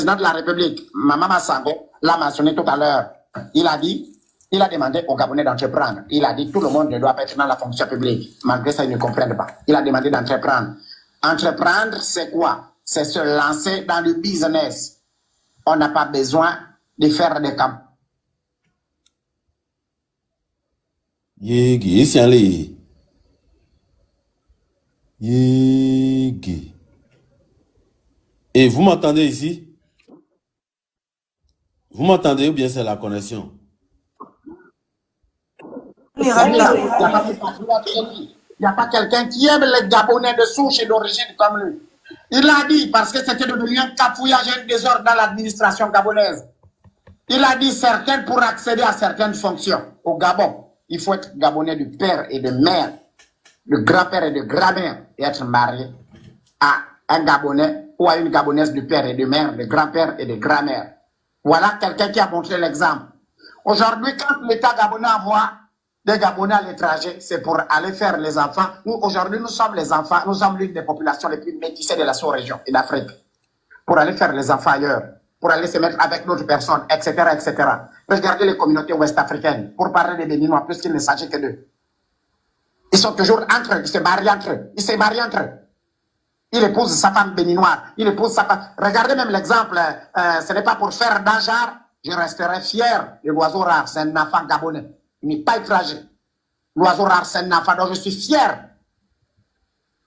président de la République, Mama Sango, l'a mentionné tout à l'heure. Il a demandé aux Gabonais d'entreprendre. Il a dit que tout le monde ne doit pas être dans la fonction publique. Malgré ça, ils ne comprennent pas. Il a demandé d'entreprendre. Entreprendre, c'est quoi? C'est se lancer dans le business. On n'a pas besoin de faire des campagnes. Et vous m'entendez ici? Vous m'entendez ou bien c'est la connexion? Il n'y a pas quelqu'un qui aime les Gabonais de souche et d'origine comme lui. Il a dit, parce que c'était devenu un cafouillage et un désordre dans l'administration gabonaise. Il a dit certains pour accéder à certaines fonctions. Au Gabon, il faut être Gabonais du père et de mère, de grand-père et de grand-mère, et être marié à un Gabonais ou à une Gabonaise du père et de mère, de grand-père et de grand-mère. Voilà quelqu'un qui a montré l'exemple. Aujourd'hui, quand l'État gabonais envoie des Gabonais à l'étranger, c'est pour aller faire les enfants. Nous, aujourd'hui, nous sommes les enfants, nous sommes l'une des populations les plus métissées de la sous-région et d'Afrique. Pour aller faire les enfants ailleurs, pour aller se mettre avec d'autres personnes, etc., etc. Regardez les communautés ouest-africaines, pour parler des Béninois, plus qu'il ne s'agit que d'eux. Ils sont toujours entre eux, ils se marient entre eux, ils se marient entre eux. Il épouse sa femme béninoise, il épouse sa femme. Regardez même l'exemple, ce n'est pas pour faire d'un genre, je resterai fier de l'oiseau rare, c'est un enfant gabonais. Il n'est pas étranger. L'oiseau rare, c'est un enfant dont je suis fier.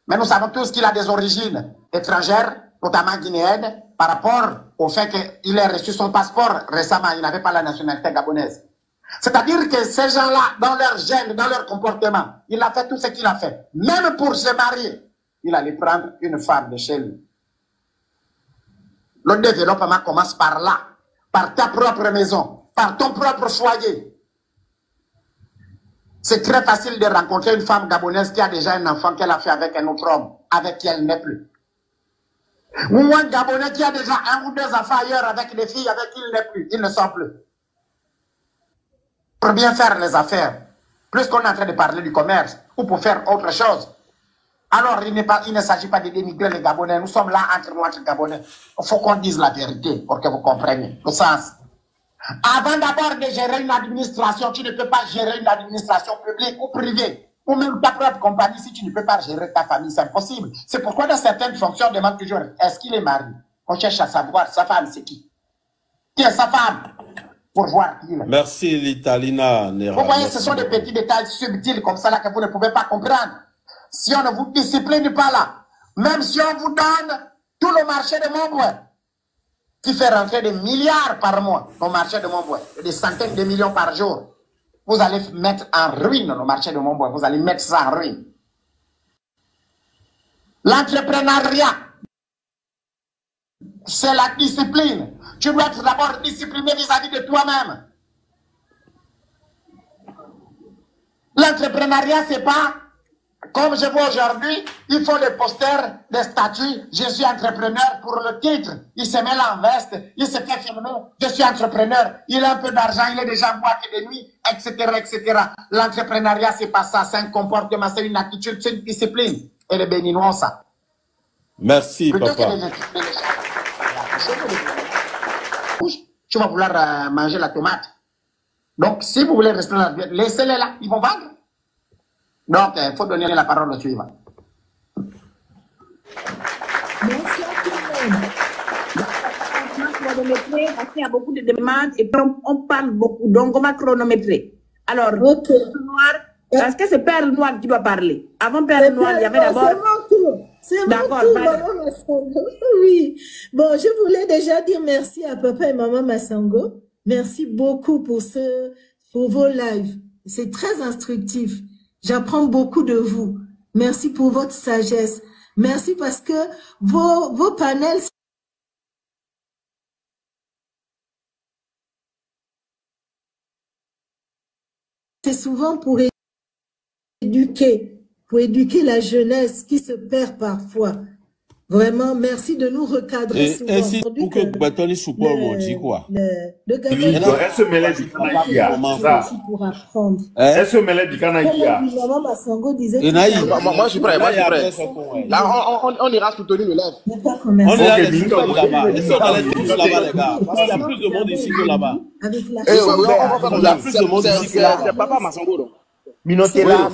Mais nous savons tous qu'il a des origines étrangères, notamment guinéennes, par rapport au fait qu'il ait reçu son passeport récemment. Il n'avait pas la nationalité gabonaise. C'est-à-dire que ces gens-là, dans leur gène, dans leur comportement, il a fait tout ce qu'il a fait. Même pour se marier, il allait prendre une femme de chez lui. Le développement commence par là, par ta propre maison, par ton propre foyer. C'est très facile de rencontrer une femme gabonaise qui a déjà un enfant qu'elle a fait avec un autre homme, avec qui elle n'est plus. Ou un Gabonais qui a déjà un ou deux enfants ailleurs avec des filles avec qui il n'est plus, ils ne sont plus. Pour bien faire les affaires, plus qu'on est en train de parler du commerce, ou pour faire autre chose. Alors, il ne s'agit pas de dénigrer les Gabonais. Nous sommes là entre nous, entre Gabonais. Il faut qu'on dise la vérité pour que vous compreniez le sens. Avant d'abord de gérer une administration, tu ne peux pas gérer une administration publique ou privée, ou même ta propre compagnie si tu ne peux pas gérer ta famille, c'est impossible. C'est pourquoi dans certaines fonctions, on demande toujours, est-ce qu'il est marié? On cherche à savoir, sa femme, c'est qui? Qui est sa femme? Pour voir qui il est. Merci, Litalina Nera. Vous voyez, ce sont des petits détails subtils comme ça là que vous ne pouvez pas comprendre. Si on ne vous discipline pas là, même si on vous donne tout le marché de Montbouin, qui fait rentrer des milliards par mois au marché de Montbouin, des centaines de millions par jour, vous allez mettre en ruine le marché de Montbouin, vous allez mettre ça en ruine. L'entrepreneuriat, c'est la discipline. Tu dois être d'abord discipliné vis-à-vis de toi-même. L'entrepreneuriat, c'est pas comme je vois aujourd'hui, il faut des posters, des statuts. Je suis entrepreneur pour le titre. Il se met là en veste, il se fait filmer. Je suis entrepreneur. Il a un peu d'argent, il est déjà en boîte de nuit, etc., etc. L'entrepreneuriat, c'est pas ça. C'est un comportement, c'est une attitude, c'est une discipline. Et les Béninois, ça. Merci, Plutôt papa. Tu vas vouloir manger la tomate. Donc, si vous voulez rester là, laissez-les là, ils vont vendre. Donc, il faut donner la parole au suivant. Merci à tout le monde. Parce qu'il y a beaucoup de demandes et puis on parle beaucoup. Donc, on va chronométrer. Alors, Ok. est-ce que c'est Père Noir qui doit parler? Avant Père Noir, il y avait d'abord... C'est mon tour. C'est mon tour, Maman Massango. Oui. Bon, je voulais déjà dire merci à Papa et Maman Massango. Merci beaucoup pour vos lives. C'est très instructif. J'apprends beaucoup de vous. Merci pour votre sagesse. Merci parce que vos panels c'est souvent pour éduquer la jeunesse qui se perd parfois. Vraiment, merci de nous recadrer Et souvent. ainsi, pour que Batoni Soupor m'ont dit quoi? Le Gabon, Elle se mêlait du Canaïa. pour apprendre. Elle se mêlait du Canaïa. Maman Massango disait Et Naï, Moi, je suis prêt. Moi, je suis prêt. Là, on ira soutenir le live. on est là, les filles là-bas. Et si on allait tous là-bas, les gars? Parce qu'il y a plus de monde ici que là-bas. avec la Eh, on va faire Il y a plus de monde ici que là-bas. c'est Papa Massango, donc. Minotela,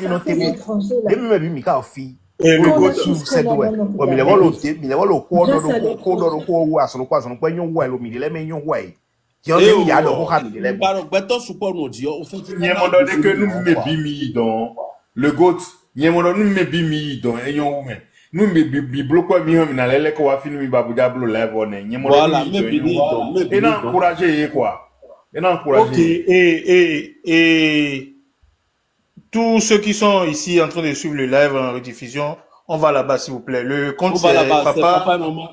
étranger là. Demi me mika ofi. Et le Qu'on go a tous Said qu'on a ouais. dans notre Well, me garden. level of me level of Grâce à l'étranger. when you well, me le men you way. Eh, Tiens, ya do ko ha me le. Pardon, Baton Soupor m'ont dit, au fait, Nyemondo de que nous me bimi dans le goat. Nyemondo nous me bimi dans et yon oume. Nous me biblo quoi mi homme na lele ko wa finu mi babu diablo live on. Nyemondo voilà, nous me bini, me et bini. non encourager quoi. Et non Ok, encourager. et tous ceux qui sont ici en train de suivre le live en rediffusion, on va là-bas s'il vous plaît. Le compte On c'est va là-bas, c'est papa. papa, maman.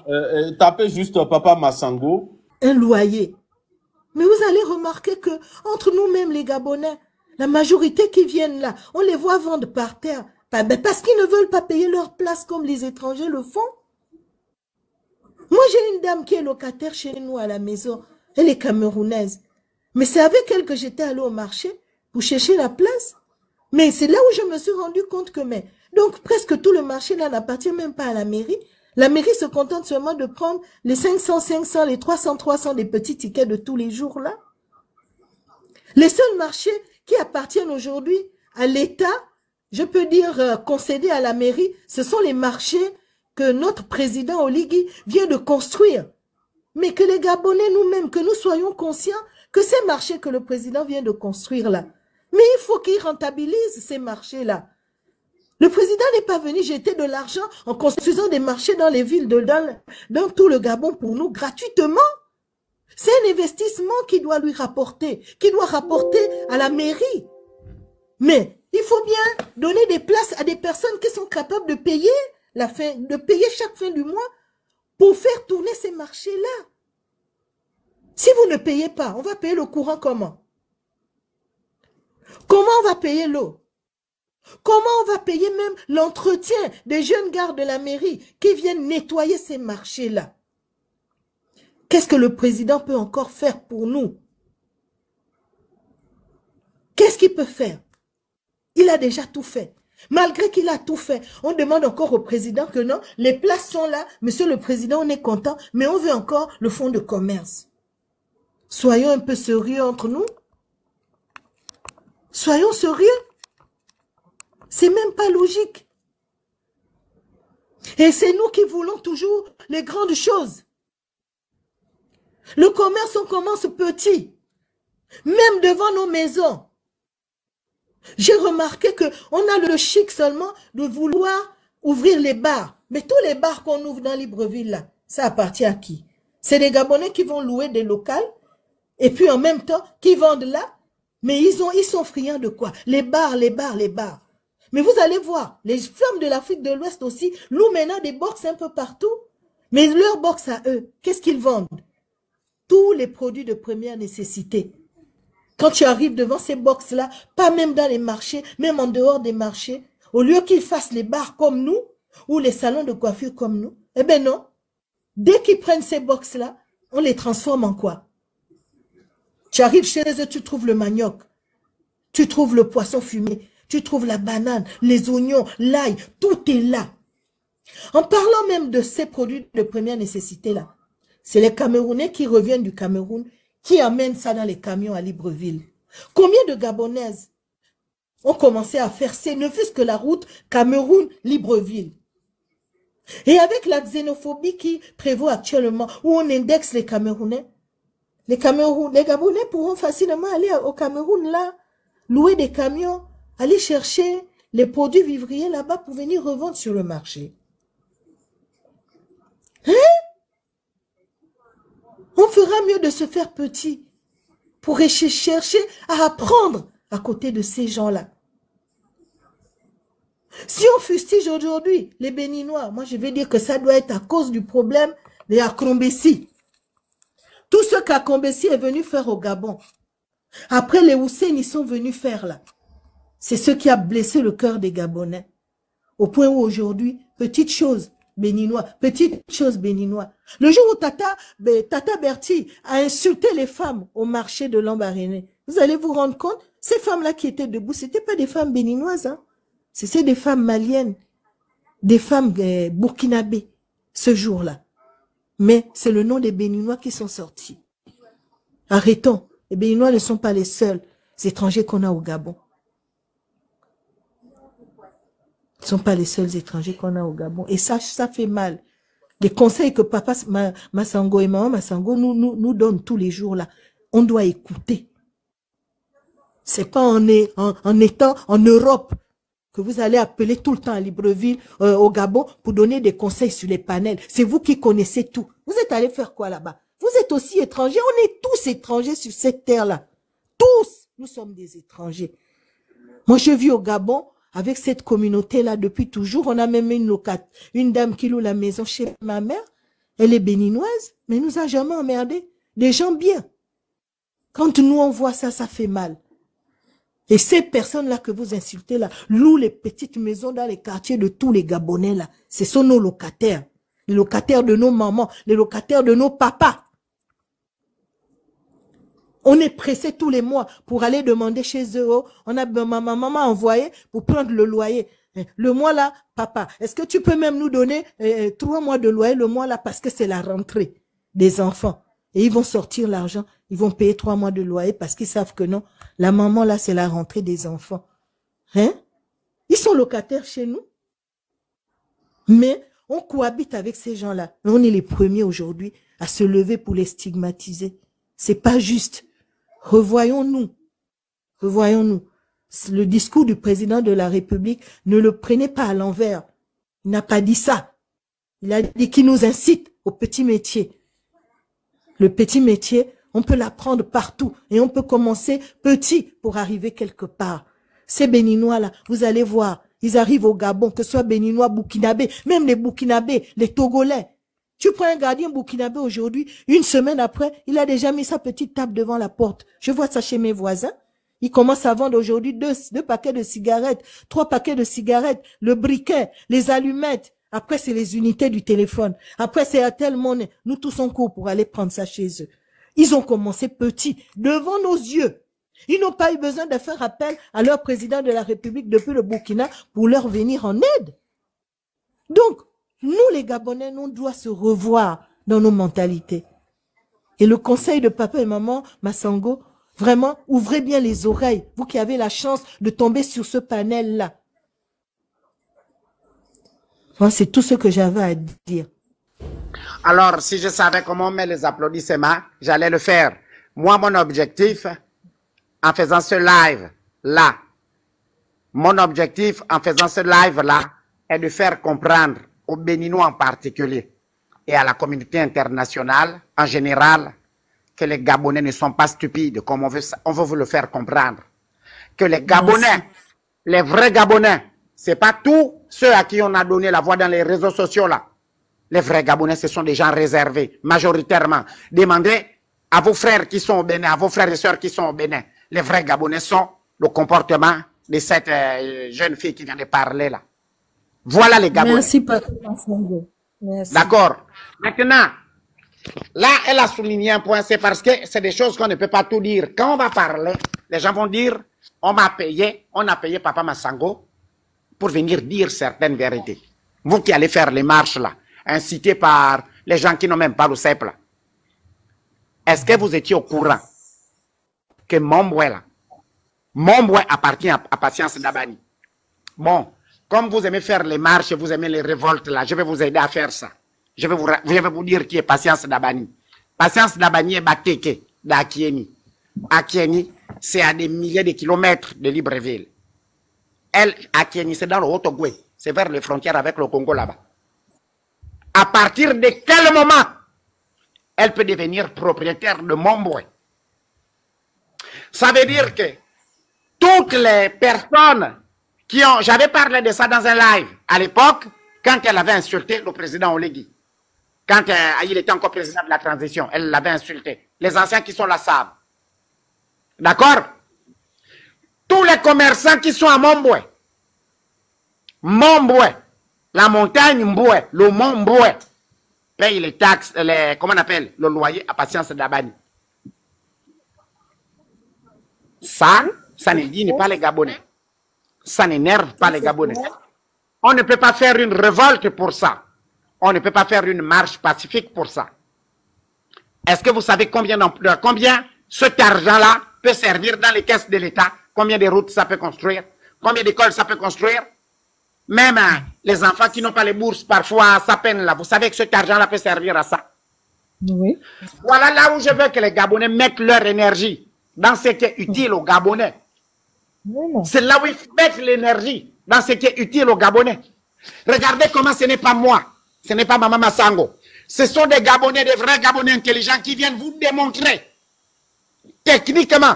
Tapez juste Papa Massango. Un loyer. Mais vous allez remarquer que entre nous-mêmes les Gabonais, la majorité qui viennent là, on les voit vendre par terre. Parce qu'ils ne veulent pas payer leur place comme les étrangers le font. Moi, j'ai une dame qui est locataire chez nous à la maison. Elle est camerounaise. Mais c'est avec elle que j'étais allée au marché pour chercher la place. Mais c'est là où je me suis rendu compte que, donc presque tout le marché là n'appartient même pas à la mairie. La mairie se contente seulement de prendre les 500, les 300 des petits tickets de tous les jours là. Les seuls marchés qui appartiennent aujourd'hui à l'État, je peux dire concédés à la mairie, ce sont les marchés que notre président Oligui vient de construire. Mais que les Gabonais nous-mêmes, que nous soyons conscients que ces marchés que le président vient de construire là, mais il faut qu'il rentabilise ces marchés-là. Le président n'est pas venu jeter de l'argent en construisant des marchés dans les villes, dans tout le Gabon pour nous gratuitement. C'est un investissement qui doit lui rapporter, qui doit rapporter à la mairie. Mais il faut bien donner des places à des personnes qui sont capables de payer chaque fin du mois pour faire tourner ces marchés-là. Si vous ne payez pas, on va payer le courant comment? Comment on va payer l'eau? Comment on va payer même l'entretien des jeunes gardes de la mairie qui viennent nettoyer ces marchés-là? Qu'est-ce que le président peut encore faire pour nous? Qu'est-ce qu'il peut faire? Il a déjà tout fait. Malgré qu'il a tout fait, on demande encore au président que non, les places sont là, monsieur le président, on est content, mais on veut encore le fonds de commerce. Soyons un peu sérieux entre nous. Soyons sérieux. C'est même pas logique. Et c'est nous qui voulons toujours les grandes choses. Le commerce, on commence petit. Même devant nos maisons. J'ai remarqué qu'on a le chic seulement de vouloir ouvrir les bars. Mais tous les bars qu'on ouvre dans Libreville, là, ça appartient à qui? C'est des Gabonais qui vont louer des locales et puis en même temps, qui vendent là. Mais ils sont friands de quoi? Les bars. Mais vous allez voir, les femmes de l'Afrique de l'Ouest aussi louent maintenant des box un peu partout. Mais leurs box à eux, qu'est-ce qu'ils vendent? Tous les produits de première nécessité. Quand tu arrives devant ces box-là, pas même dans les marchés, même en dehors des marchés, au lieu qu'ils fassent les bars comme nous, ou les salons de coiffure comme nous, eh ben non. Dès qu'ils prennent ces box-là, on les transforme en quoi? Tu arrives chez eux, tu trouves le manioc, tu trouves le poisson fumé, tu trouves la banane, les oignons, l'ail, tout est là. En parlant même de ces produits de première nécessité là, c'est les Camerounais qui reviennent du Cameroun, qui amènent ça dans les camions à Libreville. Combien de Gabonaises ont commencé à faire ne fût-ce que la route Cameroun-Libreville? Et avec la xénophobie qui prévaut actuellement, où on indexe les Camerounais, les Gabonais pourront facilement aller au Cameroun là, louer des camions, aller chercher les produits vivriers là-bas pour venir revendre sur le marché. Hein? On fera mieux de se faire petit pour chercher à apprendre à côté de ces gens-là. Si on fustige aujourd'hui les Béninois, moi je vais dire que ça doit être à cause du problème des Akombessi. Tout ce qu'Akombessi est venu faire au Gabon, après les Hussein, ils sont venus faire là. C'est ce qui a blessé le cœur des Gabonais. Au point où aujourd'hui, petite chose, béninois, petite chose béninois. Le jour où Tata Berti a insulté les femmes au marché de Lambaréné, vous allez vous rendre compte, ces femmes-là qui étaient debout, c'était pas des femmes béninoises, hein. C'était des femmes maliennes, des femmes burkinabées, ce jour-là. Mais c'est le nom des Béninois qui sont sortis. Arrêtons. Les Béninois ne sont pas les seuls étrangers qu'on a au Gabon. Ils ne sont pas les seuls étrangers qu'on a au Gabon. Et ça fait mal. Les conseils que papa Massango et maman Massango nous donnent tous les jours là, on doit écouter. C'est pas en étant en Europe que vous allez appeler tout le temps à Libreville, au Gabon, pour donner des conseils sur les panels. C'est vous qui connaissez tout. Vous êtes allé faire quoi là-bas? Vous êtes aussi étrangers. On est tous étrangers sur cette terre-là. Tous, nous sommes des étrangers. Moi, je vis au Gabon avec cette communauté-là depuis toujours. On a même une dame qui loue la maison chez ma mère. Elle est béninoise, mais elle nous a jamais emmerdé. Des gens bien. Quand nous, on voit ça, ça fait mal. Et ces personnes-là que vous insultez là, louent les petites maisons dans les quartiers de tous les Gabonais là. Ce sont nos locataires. Les locataires de nos mamans, les locataires de nos papas. On est pressé tous les mois pour aller demander chez eux. On a ma maman envoyé pour prendre le loyer. Le mois là, papa, est-ce que tu peux même nous donner 3 mois de loyer le mois là parce que c'est la rentrée des enfants. Et ils vont sortir l'argent, ils vont payer 3 mois de loyer parce qu'ils savent que non, la maman là c'est la rentrée des enfants. Hein? Ils sont locataires chez nous. Mais on cohabite avec ces gens-là. On est les premiers aujourd'hui à se lever pour les stigmatiser. C'est pas juste. Revoyons-nous. Revoyons-nous. Le discours du président de la République, ne le prenez pas à l'envers. Il n'a pas dit ça. Il a dit qu'il nous incite au petit métier. Le petit métier, on peut l'apprendre partout et on peut commencer petit pour arriver quelque part. Ces Béninois-là, vous allez voir, ils arrivent au Gabon, que ce soit Béninois, Burkinabé, même les Burkinabés, les Togolais. Tu prends un gardien burkinabé aujourd'hui, une semaine après, il a déjà mis sa petite table devant la porte. Je vois ça chez mes voisins. Ils commencent à vendre aujourd'hui 2 paquets de cigarettes, 3 paquets de cigarettes, le briquet, les allumettes. Après, c'est les unités du téléphone. Après, c'est à tel monnaie. Nous tous en cours pour aller prendre ça chez eux. Ils ont commencé petits, devant nos yeux. Ils n'ont pas eu besoin de faire appel à leur président de la République depuis le Burkina pour leur venir en aide. Donc, nous, les Gabonais, nous, on doit se revoir dans nos mentalités. Et le conseil de papa et maman Massango, vraiment, ouvrez bien les oreilles, vous qui avez la chance de tomber sur ce panel-là. C'est tout ce que j'avais à dire. Alors, si je savais comment on met les applaudissements, j'allais le faire. Moi, mon objectif, en faisant ce live-là, est de faire comprendre aux Béninois en particulier et à la communauté internationale en général que les Gabonais ne sont pas stupides comme on veut vous le faire comprendre. Que les Gabonais, les vrais Gabonais, c'est pas tous ceux à qui on a donné la voix dans les réseaux sociaux là. Les vrais Gabonais, ce sont des gens réservés, majoritairement. Demandez à vos frères qui sont au Bénin, à vos frères et sœurs qui sont au Bénin. Les vrais Gabonais sont le comportement de cette jeune fille qui vient de parler là. Voilà les Gabonais. Merci, Papa Massango. Merci. D'accord. Maintenant, là, elle a souligné un point, c'est parce que c'est des choses qu'on ne peut pas tout dire. Quand on va parler, les gens vont dire, on a payé Papa Massango pour venir dire certaines vérités. Vous qui allez faire les marches là, incités par les gens qui n'ont même pas le CEP là. Est-ce que vous étiez au courant que Momboué appartient à Patience Dabani? Bon. Comme vous aimez faire les marches, vous aimez les révoltes là, je vais vous aider à faire ça. Je vais vous dire qui est Patience Dabani. Patience Dabani est Bateke, d'Akieni. Akieni, c'est à des milliers de kilomètres de Libreville. Elle, Akieni, c'est dans le Haut-Ogoué. C'est vers les frontières avec le Congo là-bas. À partir de quel moment elle peut devenir propriétaire de Momboué? Ça veut dire que toutes les personnes qui ont... J'avais parlé de ça dans un live à l'époque, quand elle avait insulté le président Olegui. Quand il était encore président de la transition, elle l'avait insulté. Les anciens qui sont là savent. D'accord? Tous les commerçants qui sont à Momboué, La montagne Mboué, le mont Mboué, paye les taxes, comment on appelle, le loyer à Patience d'Abani. Ça n'indigne pas les Gabonais. Ça n'énerve pas les Gabonais. On ne peut pas faire une révolte pour ça. On ne peut pas faire une marche pacifique pour ça. Est-ce que vous savez combien cet argent-là peut servir dans les caisses de l'État? Combien de routes ça peut construire? Combien d'écoles ça peut construire? Même les enfants qui n'ont pas les bourses, parfois, ça peine là. Vous savez que cet argent-là peut servir à ça. Oui. Voilà là où je veux que les Gabonais mettent leur énergie dans ce qui est utile aux Gabonais. C'est là où ils mettent l'énergie dans ce qui est utile aux Gabonais. Regardez comment ce n'est pas moi, ce n'est pas Maman Massango. Ce sont des Gabonais, des vrais Gabonais intelligents qui viennent vous démontrer techniquement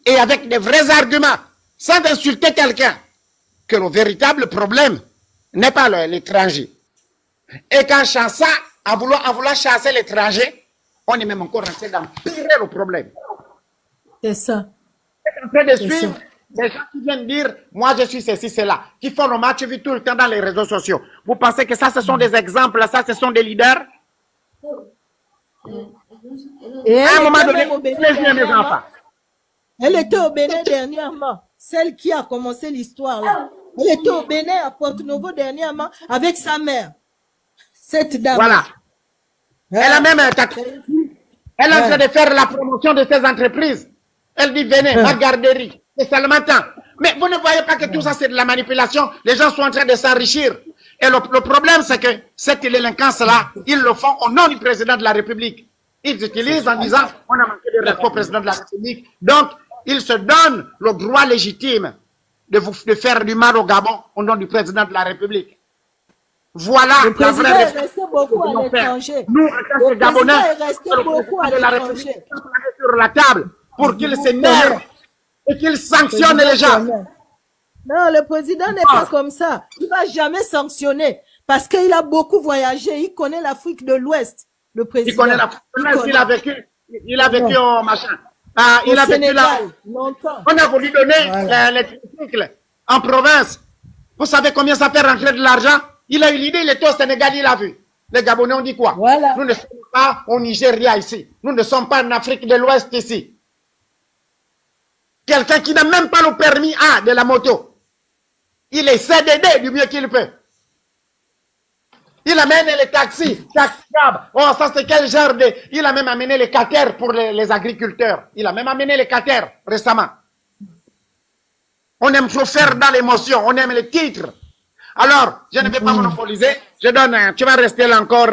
et avec des vrais arguments, sans insulter quelqu'un, que le véritable problème n'est pas l'étranger. Et qu'en chassant, en voulant chasser l'étranger, on est même encore en train d'empirer le problème. C'est ça. On est en train de suivre des gens qui viennent dire, moi je suis ceci, cela, qui font le match vu tout le temps dans les réseaux sociaux. Vous pensez que ça, ce sont des exemples, ça, ce sont des leaders? Et à un moment donné, mes enfants. Elle était au Bénin dernièrement, celle qui a commencé l'histoire là. Elle était au Bénin à Porto-Novo dernièrement avec sa mère. Cette dame. Voilà. Elle a même elle est en train de faire la promotion de ses entreprises. Elle dit, venez, ma garderie. C'est seulement temps. Mais vous ne voyez pas que tout ça, c'est de la manipulation. Les gens sont en train de s'enrichir. Et le problème, c'est que cette délinquance-là, ils le font au nom du président de la République. Ils utilisent en disant, on a manqué de respect au président de la République. Donc, ils se donnent le droit légitime de faire du mal au Gabon au nom du président de la République. Voilà le la vraie président est resté beaucoup à l'étranger. Nous, en tant que Gabonais, est resté beaucoup à l'étranger. Sur la table pour qu'il s'énerve et qu'il sanctionne les gens. Non, le président n'est pas comme ça. Il ne va jamais sanctionner parce qu'il a beaucoup voyagé. Il connaît l'Afrique de l'Ouest, le président. Il connaît l'Afrique de l'Ouest, il a vécu au machin. Il a vécu là. Longtemps. On a voulu donner les tricycles en province. Vous savez combien ça fait rentrer de l'argent? Il a eu l'idée, il était au Sénégal, il a vu. Les Gabonais ont dit quoi? Voilà. Nous ne sommes pas au Nigeria ici. Nous ne sommes pas en Afrique de l'Ouest ici. Quelqu'un qui n'a même pas le permis A de la moto. Il est CDD du mieux qu'il peut. Il amène les taxis, taxi-cab. Oh, ça c'est quel genre de... Il a même amené les caters pour les agriculteurs. Il a même amené les caters récemment. On aime trop faire dans l'émotion, on aime les titres. Alors, je ne vais pas monopoliser. Je donne, tu vas rester là encore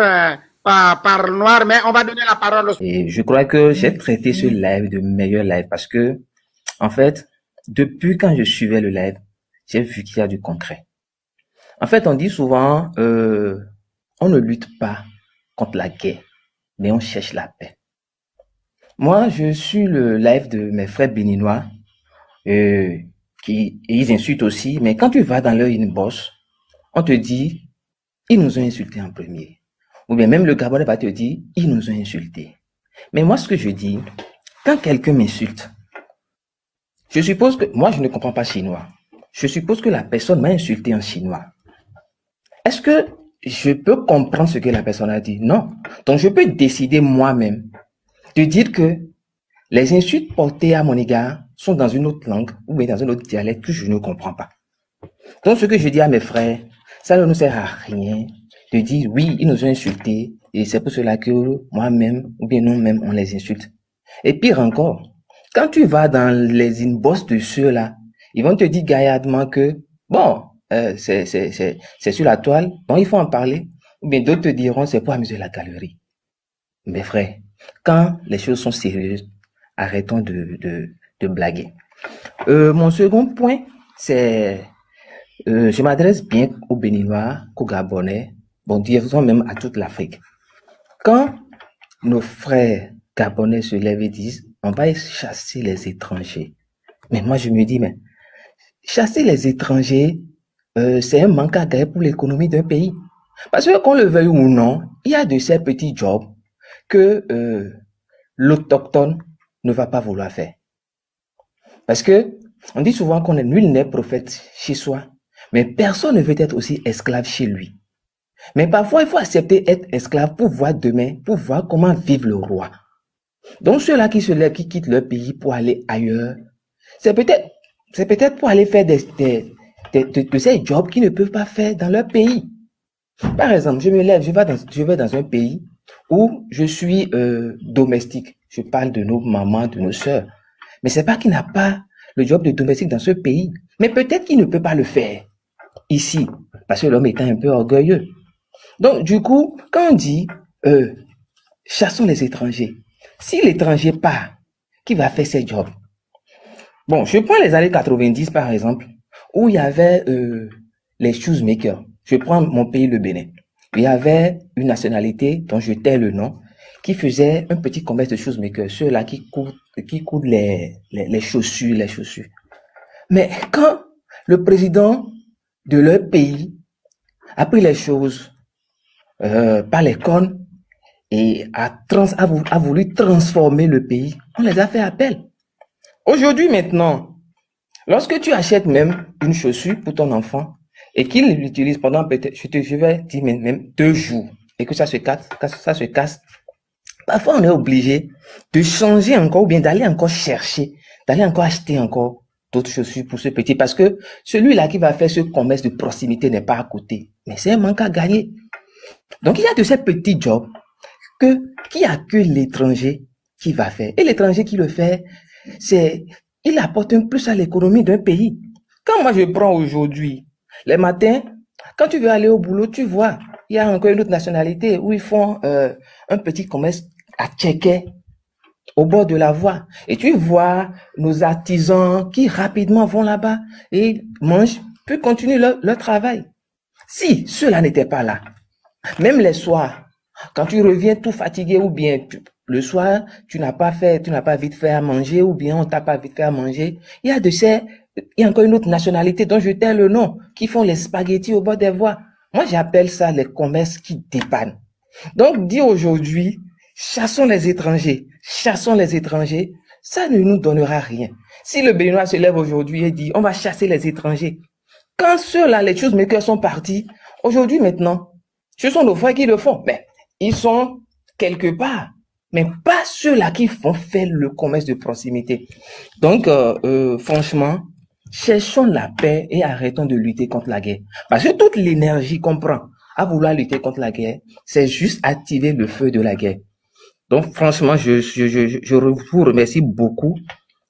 par noir, mais on va donner la parole. Et je crois que j'ai traité ce live de meilleur live parce que, en fait, depuis quand je suivais le live, j'ai vu qu'il y a du concret. En fait, on dit souvent, on ne lutte pas contre la guerre, mais on cherche la paix. Moi, je suis le live de mes frères béninois, et ils insultent aussi, mais quand tu vas dans leur inbox, on te dit, ils nous ont insultés en premier. Ou bien même le Gabonais va te dire, ils nous ont insultés. Mais moi, ce que je dis, quand quelqu'un m'insulte, je suppose que, moi, je ne comprends pas chinois. Je suppose que la personne m'a insulté en chinois. Est-ce que je peux comprendre ce que la personne a dit? Non. Donc, je peux décider moi-même de dire que les insultes portées à mon égard sont dans une autre langue ou bien dans un autre dialecte que je ne comprends pas. Donc, ce que je dis à mes frères, ça ne nous sert à rien de dire oui, ils nous ont insultés et c'est pour cela que moi-même ou bien nous-mêmes on les insulte. Et pire encore, quand tu vas dans les inbox de ceux-là, ils vont te dire gaillardement que bon, c'est sur la toile, bon, il faut en parler. Ou bien d'autres te diront c'est pour amuser la galerie. Mes frères, quand les choses sont sérieuses, arrêtons de blaguer. Mon second point, c'est je m'adresse bien aux Béninois, qu'aux Gabonais, bon, disons même à toute l'Afrique. Quand nos frères Gabonais se lèvent et disent, on va chasser les étrangers. Mais moi, je me dis, mais chasser les étrangers, c'est un manque à gagner pour l'économie d'un pays. Parce que qu'on le veuille ou non, il y a de ces petits jobs que l'autochtone ne va pas vouloir faire. Parce que on dit souvent qu'on est nul n'est prophète chez soi. Mais personne ne veut être aussi esclave chez lui. Mais parfois, il faut accepter être esclave pour voir demain, pour voir comment vive le roi. Donc ceux-là qui se lèvent, qui quittent leur pays pour aller ailleurs, c'est peut-être pour aller faire de ces jobs qu'ils ne peuvent pas faire dans leur pays. Par exemple, je me lève, je vais dans un pays où je suis domestique. Je parle de nos mamans, de nos sœurs. Mais c'est pas qu'il n'a pas le job de domestique dans ce pays. Mais peut-être qu'il ne peut pas le faire ici, parce que l'homme est un peu orgueilleux. Donc, du coup, quand on dit chassons les étrangers, si l'étranger part, qui va faire ses jobs? Bon, je prends les années 90 par exemple, où il y avait les shoemakers. Je prends mon pays, le Bénin. Il y avait une nationalité dont je tais le nom, qui faisait un petit commerce de shoemakers, ceux-là qui coudent les chaussures. Mais quand le président de leur pays a pris les choses par les cornes et a voulu transformer le pays, on les a fait appel. Aujourd'hui, maintenant, lorsque tu achètes même une chaussure pour ton enfant et qu'il l'utilise pendant peut-être, je vais dire même 2 jours et que ça se casse, parfois on est obligé de changer encore ou bien d'aller encore chercher, d'aller encore acheter encore d'autres chaussures pour ce petit parce que celui-là qui va faire ce commerce de proximité n'est pas à côté. Mais c'est un manque à gagner. Donc il y a de ces petits jobs qu'il n'y a que l'étranger qui va faire. Et l'étranger qui le fait, il apporte un plus à l'économie d'un pays. Quand moi je prends aujourd'hui, les matins, quand tu veux aller au boulot, tu vois, il y a encore une autre nationalité où ils font un petit commerce à Tchéquet, au bord de la voie. Et tu vois nos artisans qui rapidement vont là-bas et mangent, puis continuent leur travail. Si ceux-là n'étaient pas là, même les soirs, quand tu reviens tout fatigué ou bien le soir, tu n'as pas vite fait à manger ou bien on t'a pas vite fait à manger, il y a encore une autre nationalité dont je tais le nom, qui font les spaghettis au bord des voies. Moi, j'appelle ça les commerces qui dépannent. Donc, dire aujourd'hui, chassons les étrangers, ça ne nous donnera rien. Si le Béninois se lève aujourd'hui et dit, on va chasser les étrangers, quand ceux-là, les shoemakers sont partis, aujourd'hui maintenant, ce sont nos frères qui le font, mais ils sont quelque part, mais pas ceux-là qui font faire le commerce de proximité. Donc, franchement, cherchons la paix et arrêtons de lutter contre la guerre. Parce que toute l'énergie qu'on prend à vouloir lutter contre la guerre, c'est juste activer le feu de la guerre. Donc, franchement, je vous remercie beaucoup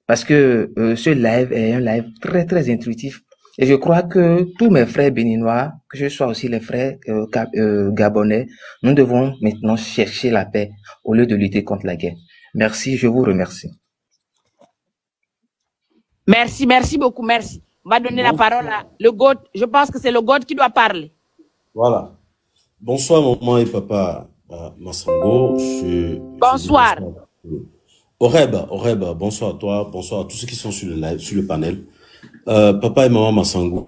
parce que ce live est un live très, très intuitif. Et je crois que tous mes frères béninois, que ce soit aussi les frères gabonais, nous devons maintenant chercher la paix au lieu de lutter contre la guerre. Merci, je vous remercie. Merci beaucoup, merci. On va donner la parole à le God. Je pense que c'est le God qui doit parler. Voilà. Bonsoir, maman et papa Massango. Bonsoir. Oreba, bonsoir à toi, bonsoir à tous ceux qui sont sur le live, sur le panel. Papa et maman Massango,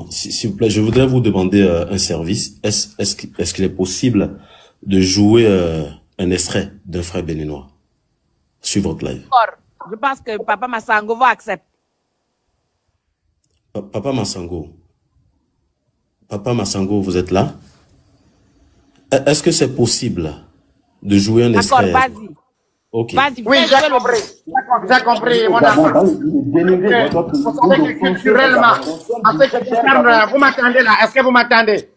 s'il vous plaît, je voudrais vous demander un service. Est-ce qu'il est possible de jouer un extrait d'un frère béninois sur votre live? Je pense que Papa Massango va accepter. Papa Massango, vous êtes là? Est-ce que c'est possible de jouer un extrait? D'accord, vas-y. Ok. Vas-y, oui, j'ai compris, mon enfant. Vous savez que culturellement, en ce qui concerne, vous m'attendez là, est-ce que vous m'attendez?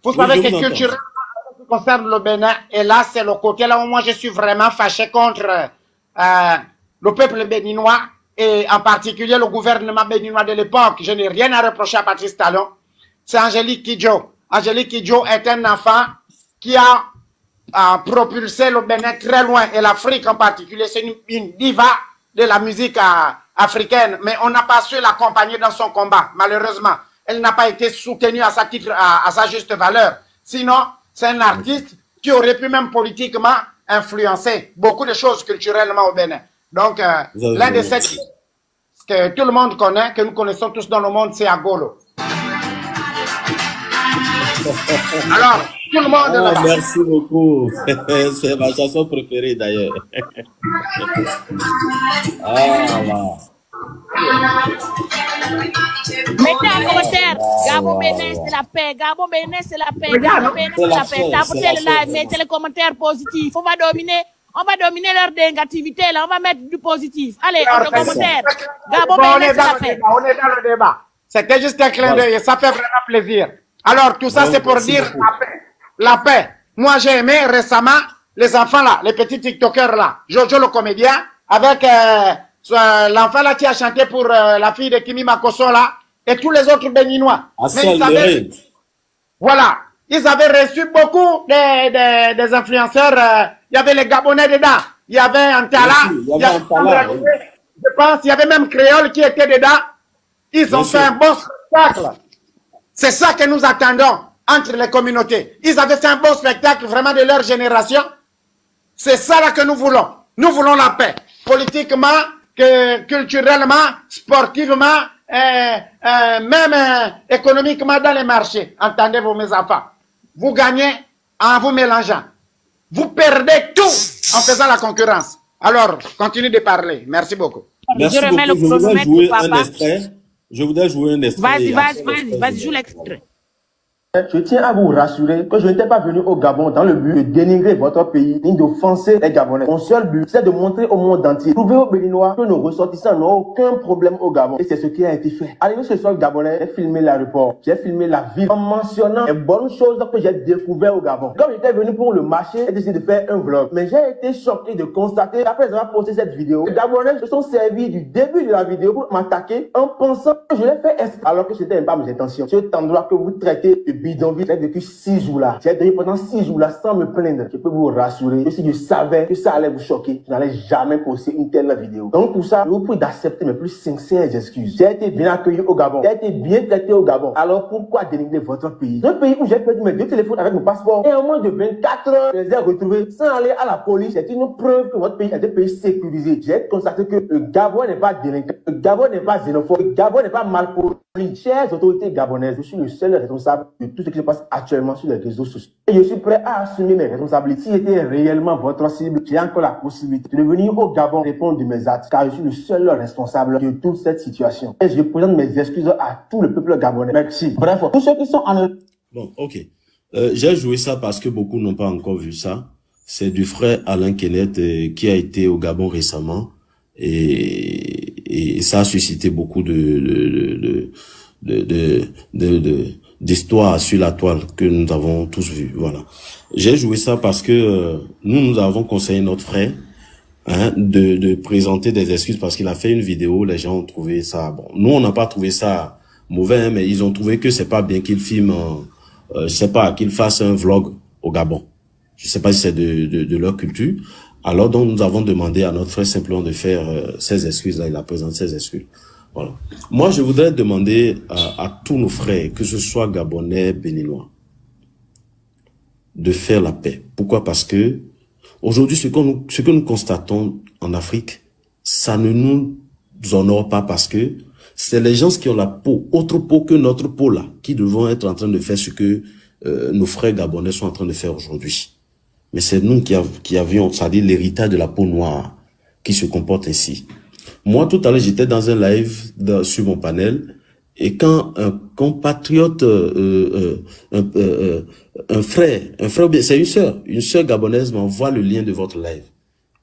Vous savez que culturellement, en ce qui concerne le Bénin, et là, c'est le côté là où moi je suis vraiment fâché contre le peuple béninois et en particulier le gouvernement béninois de l'époque. Je n'ai rien à reprocher à Patrice Talon. C'est Angélique Kidjo. Angélique Kidjo est un enfant qui a propulsé le Bénin très loin et l'Afrique en particulier. C'est une diva de la musique africaine, mais on n'a pas su l'accompagner dans son combat. Malheureusement, elle n'a pas été soutenue à sa juste valeur. Sinon, c'est un artiste qui aurait pu même politiquement influencer beaucoup de choses culturellement au Bénin. Donc, l'un de ces que tout le monde connaît, que nous connaissons tous dans le monde, c'est Agolo. Alors, tout le monde là. Merci beaucoup. C'est ma chanson préférée d'ailleurs. Ah là. Mettez un commentaire. Gabon Bénin, c'est la paix. Gabon Bénin, c'est la paix. Gabon Bénin, c'est la paix. Tapez le live, mettez les commentaires positifs. On va dominer leur négativité, là. On va mettre du positif. Allez, le commentaire. Gabon Bénin, c'est la paix. On est dans le débat. C'était juste un clin d'œil et ça fait vraiment plaisir. Alors, tout ça, c'est pour dire la paix. La paix. Moi, j'ai aimé récemment les enfants là, les petits TikTokers là. Jojo le comédien, avec l'enfant là qui a chanté pour la fille de Kimi Makosso là, et tous les autres béninois. Mais ils avaient, voilà, ils avaient reçu beaucoup des influenceurs. Il y avait les Gabonais dedans, il y avait Antala, je pense, il y avait même Créole qui était dedans. Ils ont fait un bon spectacle. C'est ça que nous attendons entre les communautés. Ils avaient fait un bon spectacle vraiment de leur génération. C'est ça là que nous voulons. Nous voulons la paix. Politiquement, culturellement, sportivement, même économiquement dans les marchés. Entendez-vous mes enfants. Vous gagnez en vous mélangeant. Vous perdez tout en faisant la concurrence. Alors, continuez de parler. Merci beaucoup. Merci beaucoup. Je voudrais jouer un extrait. Vas-y, joue l'extrait. Je tiens à vous rassurer que je n'étais pas venu au Gabon dans le but de dénigrer votre pays ni d'offenser les Gabonais. Mon seul but, c'est de montrer au monde entier, prouver aux Béninois que nos ressortissants n'ont aucun problème au Gabon. Et c'est ce qui a été fait. Arrivé ce soir Gabonais, j'ai filmé l'aéroport, j'ai filmé la ville en mentionnant les bonnes choses que j'ai découvertes au Gabon. Comme j'étais venu pour le marché, j'ai décidé de faire un vlog. Mais j'ai été choqué de constater, après avoir posté cette vidéo, les Gabonais se sont servis du début de la vidéo pour m'attaquer en pensant que je l'ai fait exprès, alors que c'était pas mes intentions. Cet endroit que vous traitez de bidonville, j'ai vécu 6 jours là. J'ai donné pendant 6 jours là sans me plaindre. Je peux vous rassurer que si je savais que ça allait vous choquer, je n'allais jamais poster une telle vidéo. Donc pour ça, je vous prie d'accepter mes plus sincères excuses. J'ai été bien accueilli au Gabon. J'ai été bien traité au Gabon. Alors pourquoi dénigrer votre pays? Un pays où j'ai perdu mes 2 téléphones avec mon passeport et en moins de 24 heures, je les ai retrouvés sans aller à la police. C'est une preuve que votre pays est un pays sécurisé. J'ai constaté que le Gabon n'est pas délinquant. Le Gabon n'est pas xénophobe. Le Gabon n'est pas mal poli. Chères autorités gabonaises, je suis le seul responsable de tout ce qui se passe actuellement sur les réseaux sociaux. Et je suis prêt à assumer mes responsabilités. Si j'étais réellement votre cible, j'ai encore la possibilité de venir au Gabon répondre de mes actes, car je suis le seul responsable de toute cette situation. Et je présente mes excuses à tout le peuple gabonais. Merci. Bref, tous ceux qui sont en... Bon, ok. J'ai joué ça parce que beaucoup n'ont pas encore vu ça. C'est du frère Alain Kenneth qui a été au Gabon récemment. Et ça a suscité beaucoup d'histoires sur la toile que nous avons tous vues. Voilà. J'ai joué ça parce que nous avons conseillé notre frère de présenter des excuses parce qu'il a fait une vidéo. Les gens ont trouvé ça bon. Nous on n'a pas trouvé ça mauvais, mais ils ont trouvé que c'est pas bien qu'il filme, je sais pas, qu'il fasse un vlog au Gabon. Je sais pas si c'est de leur culture. Alors donc nous avons demandé à notre frère simplement de faire ces excuses-là. Il a présenté ses excuses. Voilà. Moi je voudrais demander à tous nos frères, que ce soit gabonais, béninois, de faire la paix. Pourquoi? Parce que aujourd'hui ce que nous constatons en Afrique, ça ne nous honore pas, parce que c'est les gens qui ont la peau, autre peau que notre peau là, qui devront être en train de faire ce que nos frères gabonais sont en train de faire aujourd'hui. Mais c'est nous qui avions, c'est-à-dire l'héritage de la peau noire, qui se comporte ainsi. Moi, tout à l'heure, j'étais dans un live sur mon panel, et quand un compatriote, un frère, c'est une sœur gabonaise m'envoie le lien de votre live.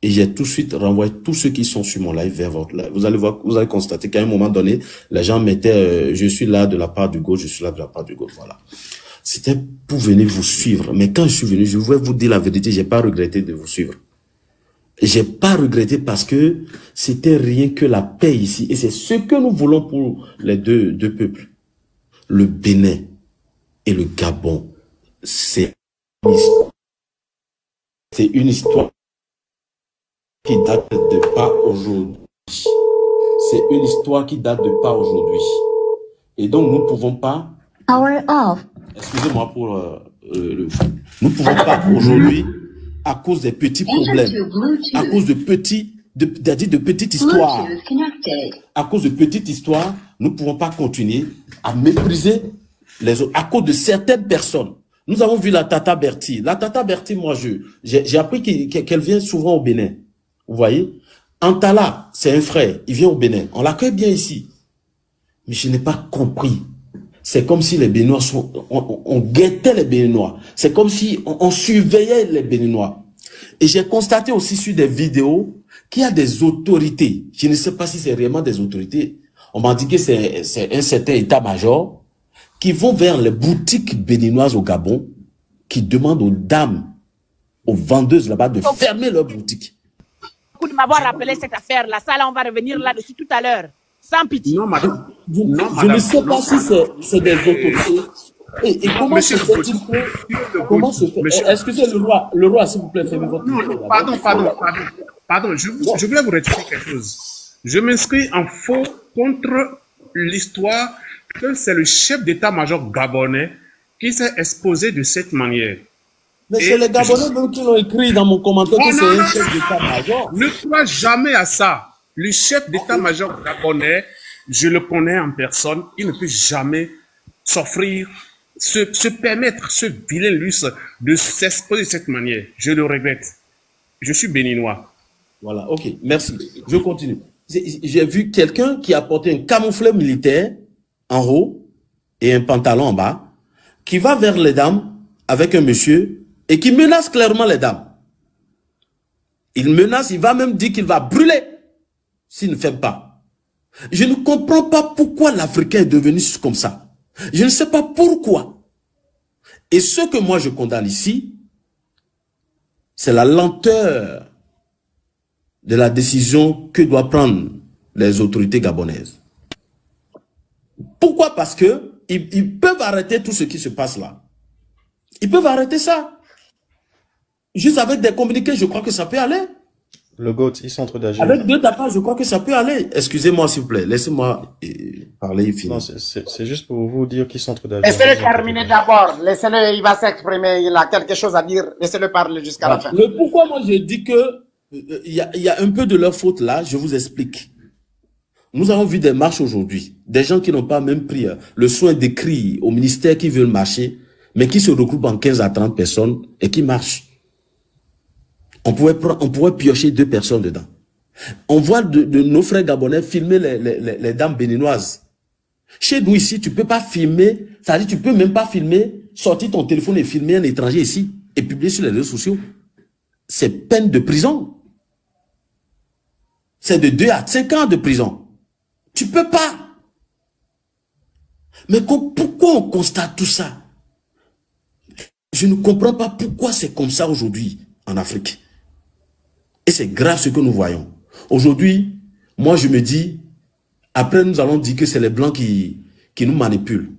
Et j'ai tout de suite renvoyé tous ceux qui sont sur mon live vers votre live. Vous allez voir, vous allez constater qu'à un moment donné, les gens mettaient, je suis là de la part du gauche, je suis là de la part du gauche, voilà. C'était pour venir vous suivre. Mais quand je suis venu, je voulais vous dire la vérité, j'ai pas regretté de vous suivre. J'ai pas regretté parce que c'était rien que la paix ici. Et c'est ce que nous voulons pour les deux peuples. Le Bénin et le Gabon. C'est une histoire qui date de pas aujourd'hui. C'est une histoire qui date de pas aujourd'hui. Et donc nous ne pouvons pas... Power off. Excusez-moi pour nous ne pouvons pas aujourd'hui, à cause des petits problèmes, à cause de petites histoires, à cause de petites histoires, nous ne pouvons pas continuer à mépriser les autres, à cause de certaines personnes. Nous avons vu la Tata Bertie. La Tata Bertie, moi, j'ai appris qu'elle vient souvent au Bénin. Vous voyez? Antala, c'est un frère, il vient au Bénin. On l'accueille bien ici. Mais je n'ai pas compris. C'est comme si les Béninois on guettait les Béninois. C'est comme si on surveillait les Béninois. Et j'ai constaté aussi sur des vidéos qu'il y a des autorités. Je ne sais pas si c'est réellement des autorités. On m'a dit que c'est un certain état-major qui vont vers les boutiques béninoises au Gabon, qui demandent aux dames, aux vendeuses là-bas de fermer leurs boutiques. Merci de m'avoir rappelé cette affaire-là. Ça, là, on va revenir là-dessus tout à l'heure. Sans pitié. Non, madame. Je ne sais pas si c'est des autorités. Et comment se fait-il que... Comment se fait... Excusez le roi, s'il vous plaît, fermez votre micro. Pardon, je voulais vous rectifier quelque chose. Je m'inscris en faux contre l'histoire que c'est le chef d'état-major gabonais qui s'est exposé de cette manière. Mais c'est les Gabonais même qui l'ont écrit dans mon commentaire que c'est un chef d'état-major. Ne crois jamais à ça. Le chef d'état-major gabonais, je le connais en personne, il ne peut jamais s'offrir, se permettre, ce vilain luxe de s'exposer de cette manière. Je le regrette. Je suis béninois. Voilà, ok, merci. Je continue. J'ai vu quelqu'un qui a porté un camouflet militaire en haut et un pantalon en bas, qui va vers les dames avec un monsieur et qui menace clairement les dames. Il menace, il va même dire qu'il va brûler s'il ne fait pas. Je ne comprends pas pourquoi l'Africain est devenu comme ça. Je ne sais pas pourquoi. Et ce que moi je condamne ici, c'est la lenteur de la décision que doivent prendre les autorités gabonaises. Pourquoi? Parce que ils peuvent arrêter tout ce qui se passe là. Ils peuvent arrêter ça. Juste avec des communiqués, je crois que ça peut aller. Le GOAT, ils sont en train d'agir. Avec 2 tapas, je crois que ça peut aller. Excusez-moi, s'il vous plaît. Laissez-moi parler. Non, c'est juste pour vous dire qu'ils sont en train d'agir. Laissez-le terminer d'abord. Laissez-le, il va s'exprimer. Il a quelque chose à dire. Laissez-le parler jusqu'à la fin. Le pourquoi moi je dis que il y a un peu de leur faute là, je vous explique. Nous avons vu des marches aujourd'hui. Des gens qui n'ont pas même pris le soin d'écrire au ministère qui veulent marcher, mais qui se regroupent en 15 à 30 personnes et qui marchent. On pourrait piocher 2 personnes dedans. On voit de nos frères gabonais filmer les dames béninoises. Chez nous ici, tu peux pas filmer, c'est-à-dire tu peux même pas filmer, sortir ton téléphone et filmer un étranger ici et publier sur les réseaux sociaux. C'est peine de prison. C'est de 2 à 5 ans de prison. Tu peux pas. Mais pourquoi on constate tout ça? Je ne comprends pas pourquoi c'est comme ça aujourd'hui en Afrique. Et c'est grave ce que nous voyons. Aujourd'hui, moi je me dis, après nous allons dire que c'est les Blancs qui nous manipulent.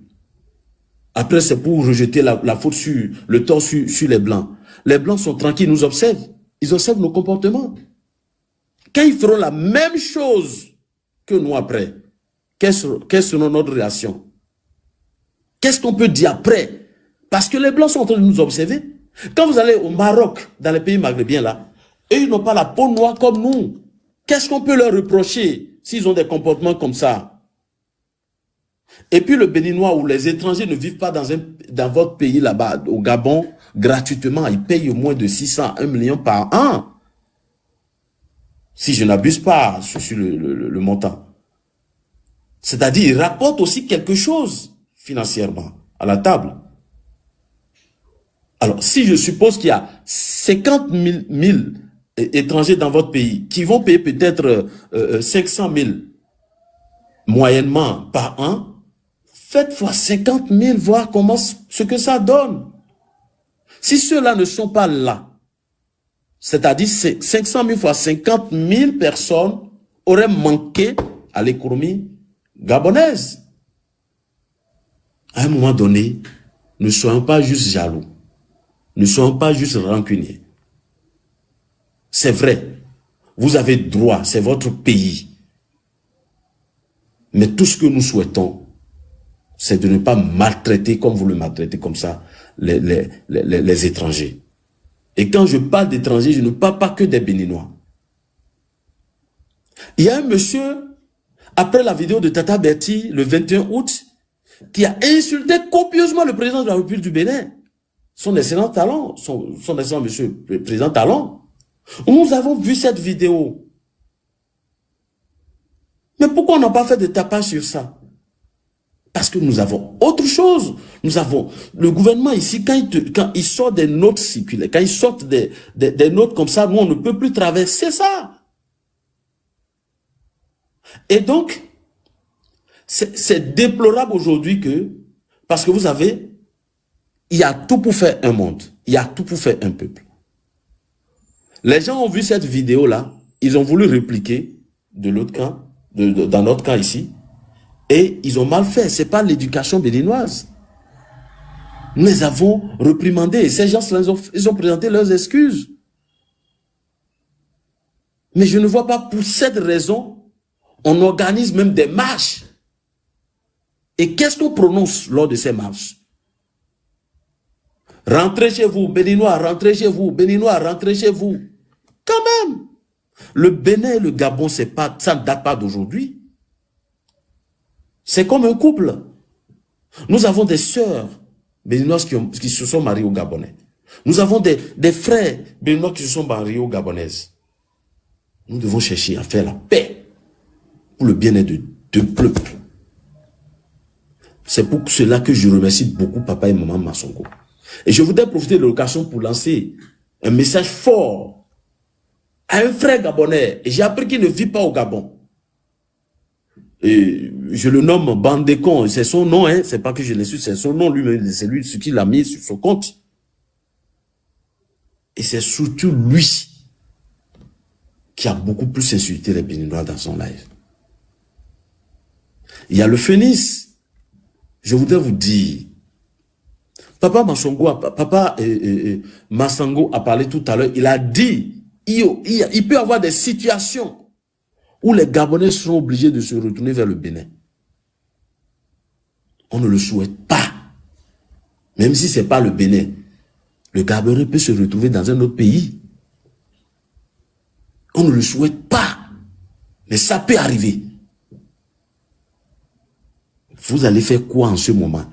Après c'est pour rejeter la faute sur le tort sur les Blancs. Les Blancs sont tranquilles, ils nous observent. Ils observent nos comportements. Quand ils feront la même chose que nous après, quelle sera notre réaction? Qu'est-ce qu'on peut dire après? Parce que les Blancs sont en train de nous observer. Quand vous allez au Maroc, dans les pays maghrébiens là, eux ils n'ont pas la peau noire comme nous. Qu'est-ce qu'on peut leur reprocher s'ils ont des comportements comme ça? Et puis le Béninois ou les étrangers ne vivent pas dans votre pays là-bas, au Gabon, gratuitement. Ils payent au moins de 600 à 1 million par an. Si je n'abuse pas sur le montant. C'est-à-dire, ils rapportent aussi quelque chose financièrement à la table. Alors, si je suppose qu'il y a 50 000 étrangers dans votre pays qui vont payer peut-être 500 000 moyennement par an, faites fois 50 000, voir comment ce que ça donne. Si ceux-là ne sont pas là, c'est-à-dire 500 000 fois 50 000 personnes auraient manqué à l'économie gabonaise. À un moment donné, ne soyons pas juste jaloux. Ne soyons pas juste rancuniers. C'est vrai, vous avez droit, c'est votre pays. Mais tout ce que nous souhaitons, c'est de ne pas maltraiter comme vous le maltraitez comme ça, les étrangers. Et quand je parle d'étrangers, je ne parle pas que des Béninois. Il y a un monsieur, après la vidéo de Tata Berti, le 21 août, qui a insulté copieusement le président de la République du Bénin. Son excellent talent, son excellent monsieur, le président Talon. Nous avons vu cette vidéo. Mais pourquoi on n'a pas fait de tapage sur ça? Parce que nous avons autre chose. Nous avons le gouvernement ici, quand il sort des notes circulaires, quand ils sortent des notes comme ça, nous, on ne peut plus traverser ça. Et donc, c'est déplorable aujourd'hui que, parce que vous avez, il y a tout pour faire un monde. Il y a tout pour faire un peuple. Les gens ont vu cette vidéo-là, ils ont voulu répliquer de l'autre camp, dans notre camp ici, et ils ont mal fait. Ce n'est pas l'éducation béninoise. Nous les avons reprimandés. Ces gens-là, ils ont présenté leurs excuses. Mais je ne vois pas pour cette raison, on organise même des marches. Et qu'est-ce qu'on prononce lors de ces marches? Rentrez chez vous, Béninois, rentrez chez vous, Béninois, rentrez chez vous. Quand même. Le Bénin et le Gabon, ça ne date pas d'aujourd'hui. C'est comme un couple. Nous avons des sœurs béninoises qui se sont mariées aux Gabonais. Nous avons des frères béninois qui se sont mariés aux Gabonaises. Nous devons chercher à faire la paix pour le bien-être de deux peuples. C'est pour cela que je remercie beaucoup papa et maman Massongo. Et je voudrais profiter de l'occasion pour lancer un message fort à un frère gabonais. Et j'ai appris qu'il ne vit pas au Gabon. Et je le nomme Bandécon, c'est son nom, hein, c'est pas que je l'ai su, c'est son nom lui-même, c'est lui ce qu'il a mis sur son compte. Et c'est surtout lui qui a beaucoup plus insulté les Béninois dans son live. Il y a le Phénix. Je voudrais vous dire, papa Massango a parlé tout à l'heure, il a dit, il peut y avoir des situations où les Gabonais seront obligés de se retourner vers le Bénin. On ne le souhaite pas. Même si ce n'est pas le Bénin. Le Gabonais peut se retrouver dans un autre pays. On ne le souhaite pas. Mais ça peut arriver. Vous allez faire quoi en ce moment?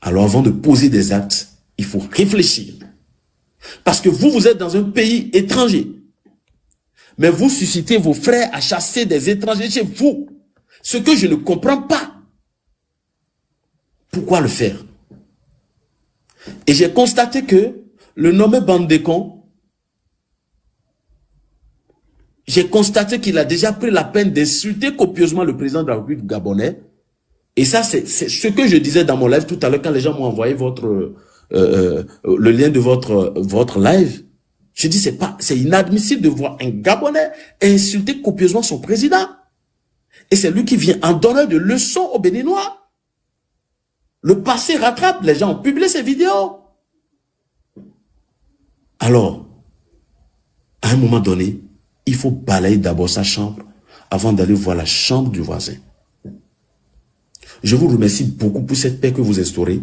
Alors avant de poser des actes, il faut réfléchir. Parce que vous êtes dans un pays étranger. Mais vous suscitez vos frères à chasser des étrangers chez vous. Ce que je ne comprends pas. Pourquoi le faire? Et j'ai constaté que le nommé Bandécon, j'ai constaté qu'il a déjà pris la peine d'insulter copieusement le président de la République gabonais. Et ça, c'est ce que je disais dans mon live tout à l'heure quand les gens m'ont envoyé le lien de votre live. Je dis, c'est inadmissible de voir un Gabonais insulter copieusement son président. Et c'est lui qui vient en donnant de leçons aux Béninois. Le passé rattrape, les gens ont publié ces vidéos. Alors, à un moment donné, il faut balayer d'abord sa chambre avant d'aller voir la chambre du voisin. Je vous remercie beaucoup pour cette paix que vous instaurez.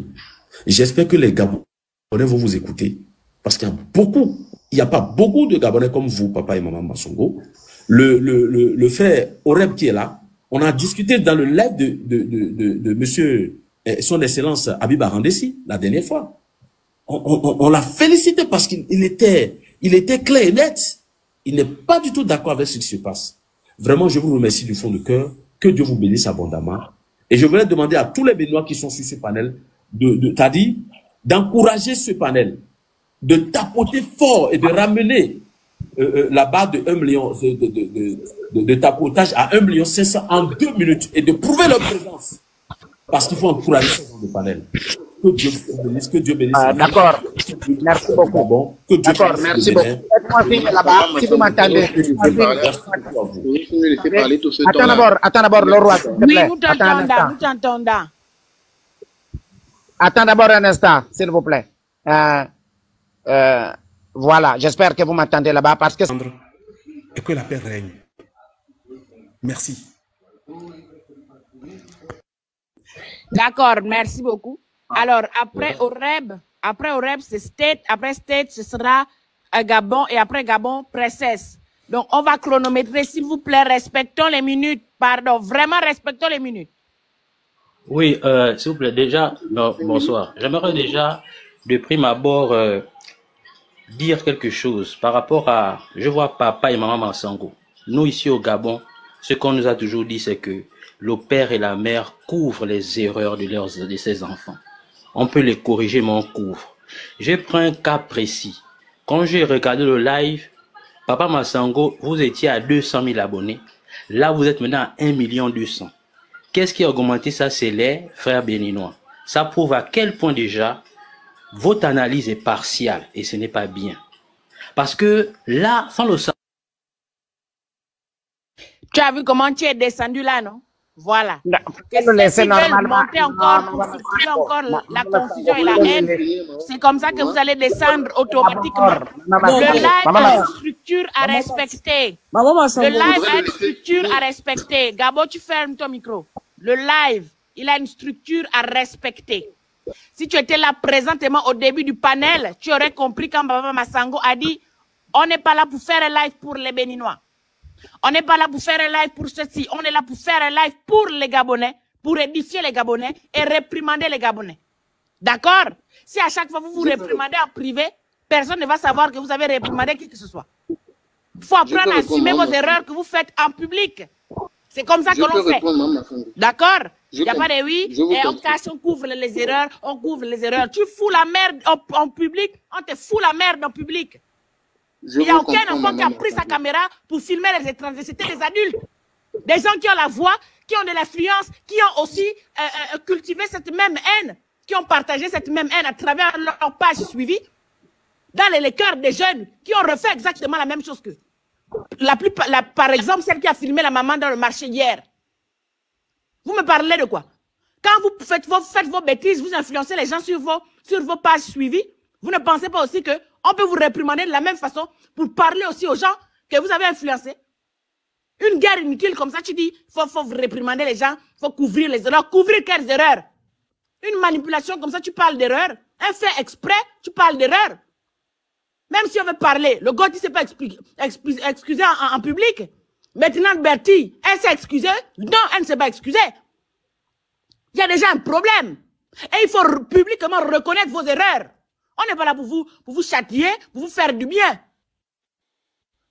J'espère que les Gabonais vont vous écouter. Parce qu'il y a beaucoup, il n'y a pas beaucoup de Gabonais comme vous, papa et maman Massongo. Le frère Oreb qui est là, on a discuté dans le live de monsieur, son excellence Habib Arandessi, la dernière fois. On l'a félicité parce qu'il était clair et net. Il n'est pas du tout d'accord avec ce qui se passe. Vraiment, je vous remercie du fond de cœur. Que Dieu vous bénisse abondamment. Et je voulais demander à tous les Béninois qui sont sur ce panel, d'encourager ce panel, de tapoter fort et de ramener la barre de 1 million de tapotage à 1,5 million en 2 minutes et de prouver leur présence. Parce qu'il faut encourager ce genre de panel. Que Dieu bénisse, que Dieu bénisse. D'accord. Merci beaucoup. D'accord, merci beaucoup. Faites-moi finir là-bas, si vous m'entendez. Attends d'abord, le roi. Oui, nous t'entendons. Attends d'abord un instant, s'il vous plaît. Voilà, j'espère que vous m'entendez là-bas parce que... Et que la paix règne. Merci. D'accord, merci beaucoup. Alors, après Oreb, c'est State. Après State, ce sera Gabon. Et après Gabon, Princesse. Donc, on va chronométrer. S'il vous plaît, respectons les minutes. Pardon, vraiment respectons les minutes. Oui, s'il vous plaît, déjà, bonsoir. J'aimerais déjà, de prime abord, dire quelque chose par rapport à... Je vois papa et maman Massango. Nous, ici au Gabon, ce qu'on nous a toujours dit, c'est que le père et la mère couvrent les erreurs de ses enfants. On peut les corriger, mais on couvre. Je prends un cas précis. Quand j'ai regardé le live, Papa Massango, vous étiez à 200 000 abonnés. Là, vous êtes maintenant à 1 200 000. Qu'est-ce qui a augmenté ça? C'est les frères béninois. Ça prouve à quel point déjà votre analyse est partiale et ce n'est pas bien. Parce que là, sans le savoir... Tu as vu comment tu es descendu là, non? Voilà. C'est normalement. Monter encore pour souffler encore la confusion et la haine. C'est comme ça que vous allez descendre automatiquement. Le live a une structure à respecter. Le live a une structure à respecter. Gabo, tu fermes ton micro. Le live, il a une structure à respecter. Si tu étais là présentement au début du panel, tu aurais compris quand Baba Massango a dit on n'est pas là pour faire un live pour les Béninois. On n'est pas là pour faire un live pour ceci. On est là pour faire un live pour les Gabonais, pour édifier les Gabonais et réprimander les Gabonais. D'accord? Si à chaque fois vous vous réprimandez en privé, personne ne va savoir que vous avez réprimandé qui que ce soit. Il faut apprendre à assumer vos erreurs que vous faites en public. C'est comme ça que l'on fait. D'accord? Il n'y a pas de oui, et on cache, on couvre les erreurs, on couvre les erreurs. Tu fous la merde en public, on te fout la merde en public. Il n'y a aucun enfant qui a pris sa caméra pour filmer les étrangers. C'était des adultes. Des gens qui ont la voix, qui ont de l'influence, qui ont aussi cultivé cette même haine, qui ont partagé cette même haine à travers leur page suivie, dans les cœurs des jeunes qui ont refait exactement la même chose que. Par exemple, celle qui a filmé la maman dans le marché hier. Vous me parlez de quoi? Quand vous faites vos bêtises, vous influencez les gens sur vos pages suivies, vous ne pensez pas aussi que on peut vous réprimander de la même façon pour parler aussi aux gens que vous avez influencés. Une guerre inutile comme ça, tu dis, faut vous réprimander les gens, faut couvrir les erreurs. Couvrir quelles erreurs? Une manipulation comme ça, tu parles d'erreur. Un fait exprès, tu parles d'erreur. Même si on veut parler, le gars, il ne s'est pas excusé en public. Maintenant, Bertie, elle s'est excusée? Non, elle ne s'est pas excusée. Il y a déjà un problème. Et il faut publiquement reconnaître vos erreurs. On n'est pas là pour vous châtier, pour vous faire du bien.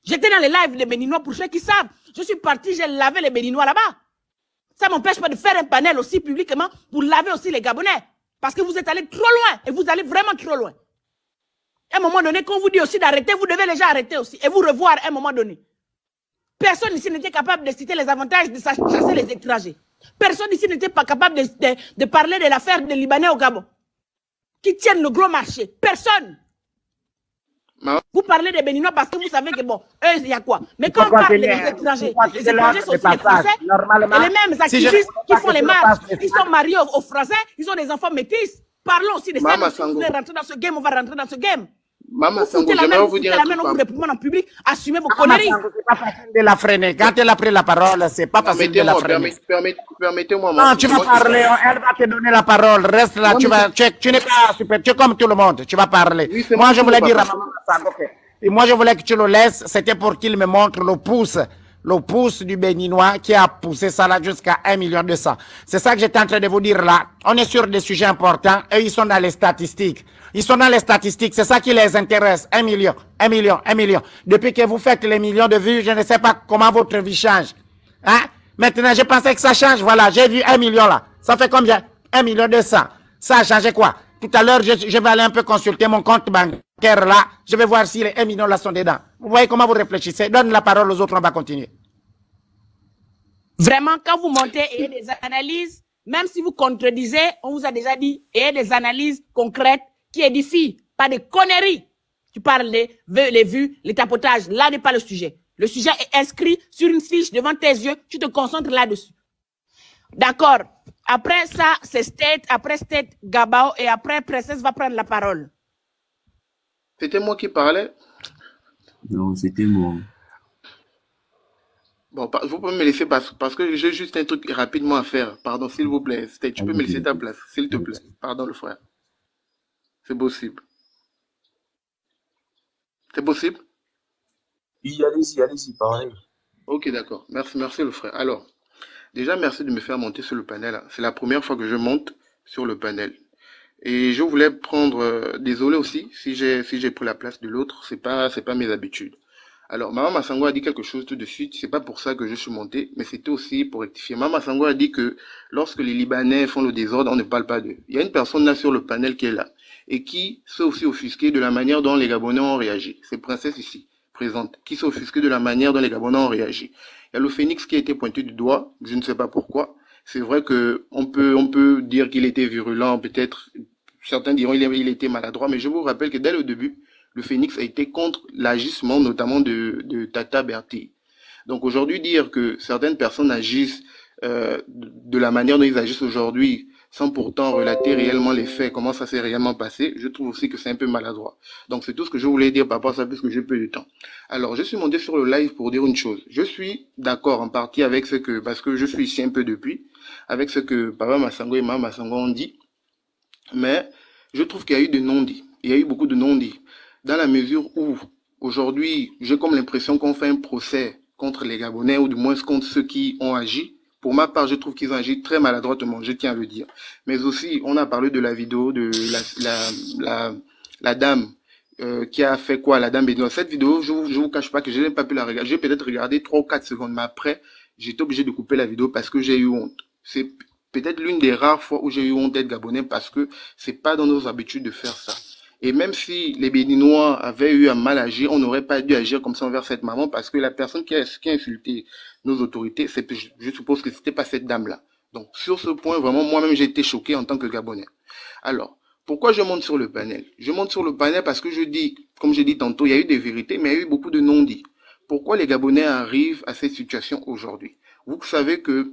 J'étais dans les lives des Béninois pour ceux qui savent. Je suis parti, j'ai lavé les Béninois là-bas. Ça ne m'empêche pas de faire un panel aussi publiquement pour laver aussi les Gabonais. Parce que vous êtes allés trop loin et vous allez vraiment trop loin. À un moment donné, quand on vous dit aussi d'arrêter, vous devez déjà arrêter aussi et vous revoir à un moment donné. Personne ici n'était capable de citer les avantages de chasser les étrangers. Personne ici n'était pas capable de parler de l'affaire des Libanais au Gabon, qui tiennent le gros marché. Personne. Vous parlez des Béninois parce que vous savez que bon, eux, il y a quoi. Mais quand on parle des étrangers sont aussi les Français. Et les mêmes activistes qui font les marches, ils sont mariés aux Français, ils ont des enfants métis. Parlons aussi de ça. Si vous voulez rentrer dans ce game, on va rentrer dans ce game. Maman Sango, j'aimerais vous dire un truc. Vous réprimandez en public, assumez vos conneries. C'est pas facile de la freiner. Quand elle a pris la parole, c'est pas facile de la freiner. Permettez-moi. Non, tu vas parler, elle va te donner la parole. Reste là, tu n'es pas super, tu es comme tout le monde, tu vas parler. Moi, je voulais dire à Maman Sango, et moi, je voulais que tu le laisses, c'était pour qu'il me montre le pouce du Béninois qui a poussé ça là jusqu'à 1 200 000. C'est ça que j'étais en train de vous dire là. On est sur des sujets importants et ils sont dans les statistiques. Ils sont dans les statistiques, c'est ça qui les intéresse. 1 million, 1 million, 1 million. Depuis que vous faites les millions de vues, je ne sais pas comment votre vie change. Hein? Maintenant, je pensais que ça change. Voilà, j'ai vu 1 million là. Ça fait combien? 1 200 000. Ça a changé quoi? Tout à l'heure, je vais aller un peu consulter mon compte bancaire là. Je vais voir si les 1 million là sont dedans. Vous voyez comment vous réfléchissez? Donne la parole aux autres, on va continuer. Vraiment, quand vous montez et des analyses, même si vous contredisez, on vous a déjà dit, et des analyses concrètes qui édifient, pas des conneries. Tu parles les vues, les tapotages. Là n'est pas le sujet. Le sujet est inscrit sur une fiche devant tes yeux. Tu te concentres là-dessus. D'accord. Après ça, c'est State. Après State, Gabao. Et après, Princesse va prendre la parole. C'était moi qui parlais? Non, c'était moi. Bon, vous pouvez me laisser parce que j'ai juste un truc rapidement à faire. Pardon, s'il vous plaît. State, tu peux me laisser ta place, s'il te plaît. Pardon, le frère. C'est possible. C'est possible? Oui, allez-y, pareil. Ok, d'accord. Merci le frère. Alors, déjà, merci de me faire monter sur le panel. C'est la première fois que je monte sur le panel. Et je voulais prendre, désolé aussi, si j'ai pris la place de l'autre, c'est pas mes habitudes. Alors, Maman Massango a dit quelque chose tout de suite. C'est pas pour ça que je suis monté, mais c'était aussi pour rectifier. Maman Massango a dit que lorsque les Libanais font le désordre, on ne parle pas d'eux. Il y a une personne là sur le panel qui est là et qui s'est aussi offusqué de la manière dont les Gabonais ont réagi. C'est Princesse ici, présente, qui s'est offusqué de la manière dont les Gabonais ont réagi. Il y a le Phénix qui a été pointé du doigt, je ne sais pas pourquoi. C'est vrai que on peut dire qu'il était virulent, peut-être, certains diront il était maladroit, mais je vous rappelle que dès le début, le Phénix a été contre l'agissement notamment de Tata Berti. Donc aujourd'hui, dire que certaines personnes agissent de la manière dont ils agissent aujourd'hui, sans pourtant relater réellement les faits, comment ça s'est réellement passé, je trouve aussi que c'est un peu maladroit. Donc c'est tout ce que je voulais dire par rapport à ça, puisque j'ai peu de temps. Alors je suis monté sur le live pour dire une chose. Je suis d'accord en partie avec ce que, parce que je suis ici un peu depuis, avec ce que Papa Massango et Maman Massango ont dit, mais je trouve qu'il y a eu des non-dits. Il y a eu beaucoup de non-dits. Dans la mesure où, aujourd'hui, j'ai comme l'impression qu'on fait un procès contre les Gabonais, ou du moins contre ceux qui ont agi. Pour ma part, je trouve qu'ils ont agi très maladroitement, je tiens à le dire. Mais aussi, on a parlé de la vidéo de la dame qui a fait quoi, la dame Bédouin. Cette vidéo, je vous cache pas que je n'ai pas pu la regarder. J'ai peut-être regardé 3 ou 4 secondes, mais après, j'étais obligé de couper la vidéo parce que j'ai eu honte. C'est peut-être l'une des rares fois où j'ai eu honte d'être Gabonais parce que c'est pas dans nos habitudes de faire ça. Et même si les Béninois avaient eu à mal agir, on n'aurait pas dû agir comme ça envers cette maman parce que la personne qui a insulté nos autorités, je suppose que c'était pas cette dame-là. Donc, sur ce point, vraiment, moi-même, j'ai été choqué en tant que Gabonais. Alors, pourquoi je monte sur le panel? Je monte sur le panel parce que je dis, comme j'ai dit tantôt, il y a eu des vérités, mais il y a eu beaucoup de non-dits. Pourquoi les Gabonais arrivent à cette situation aujourd'hui? Vous savez que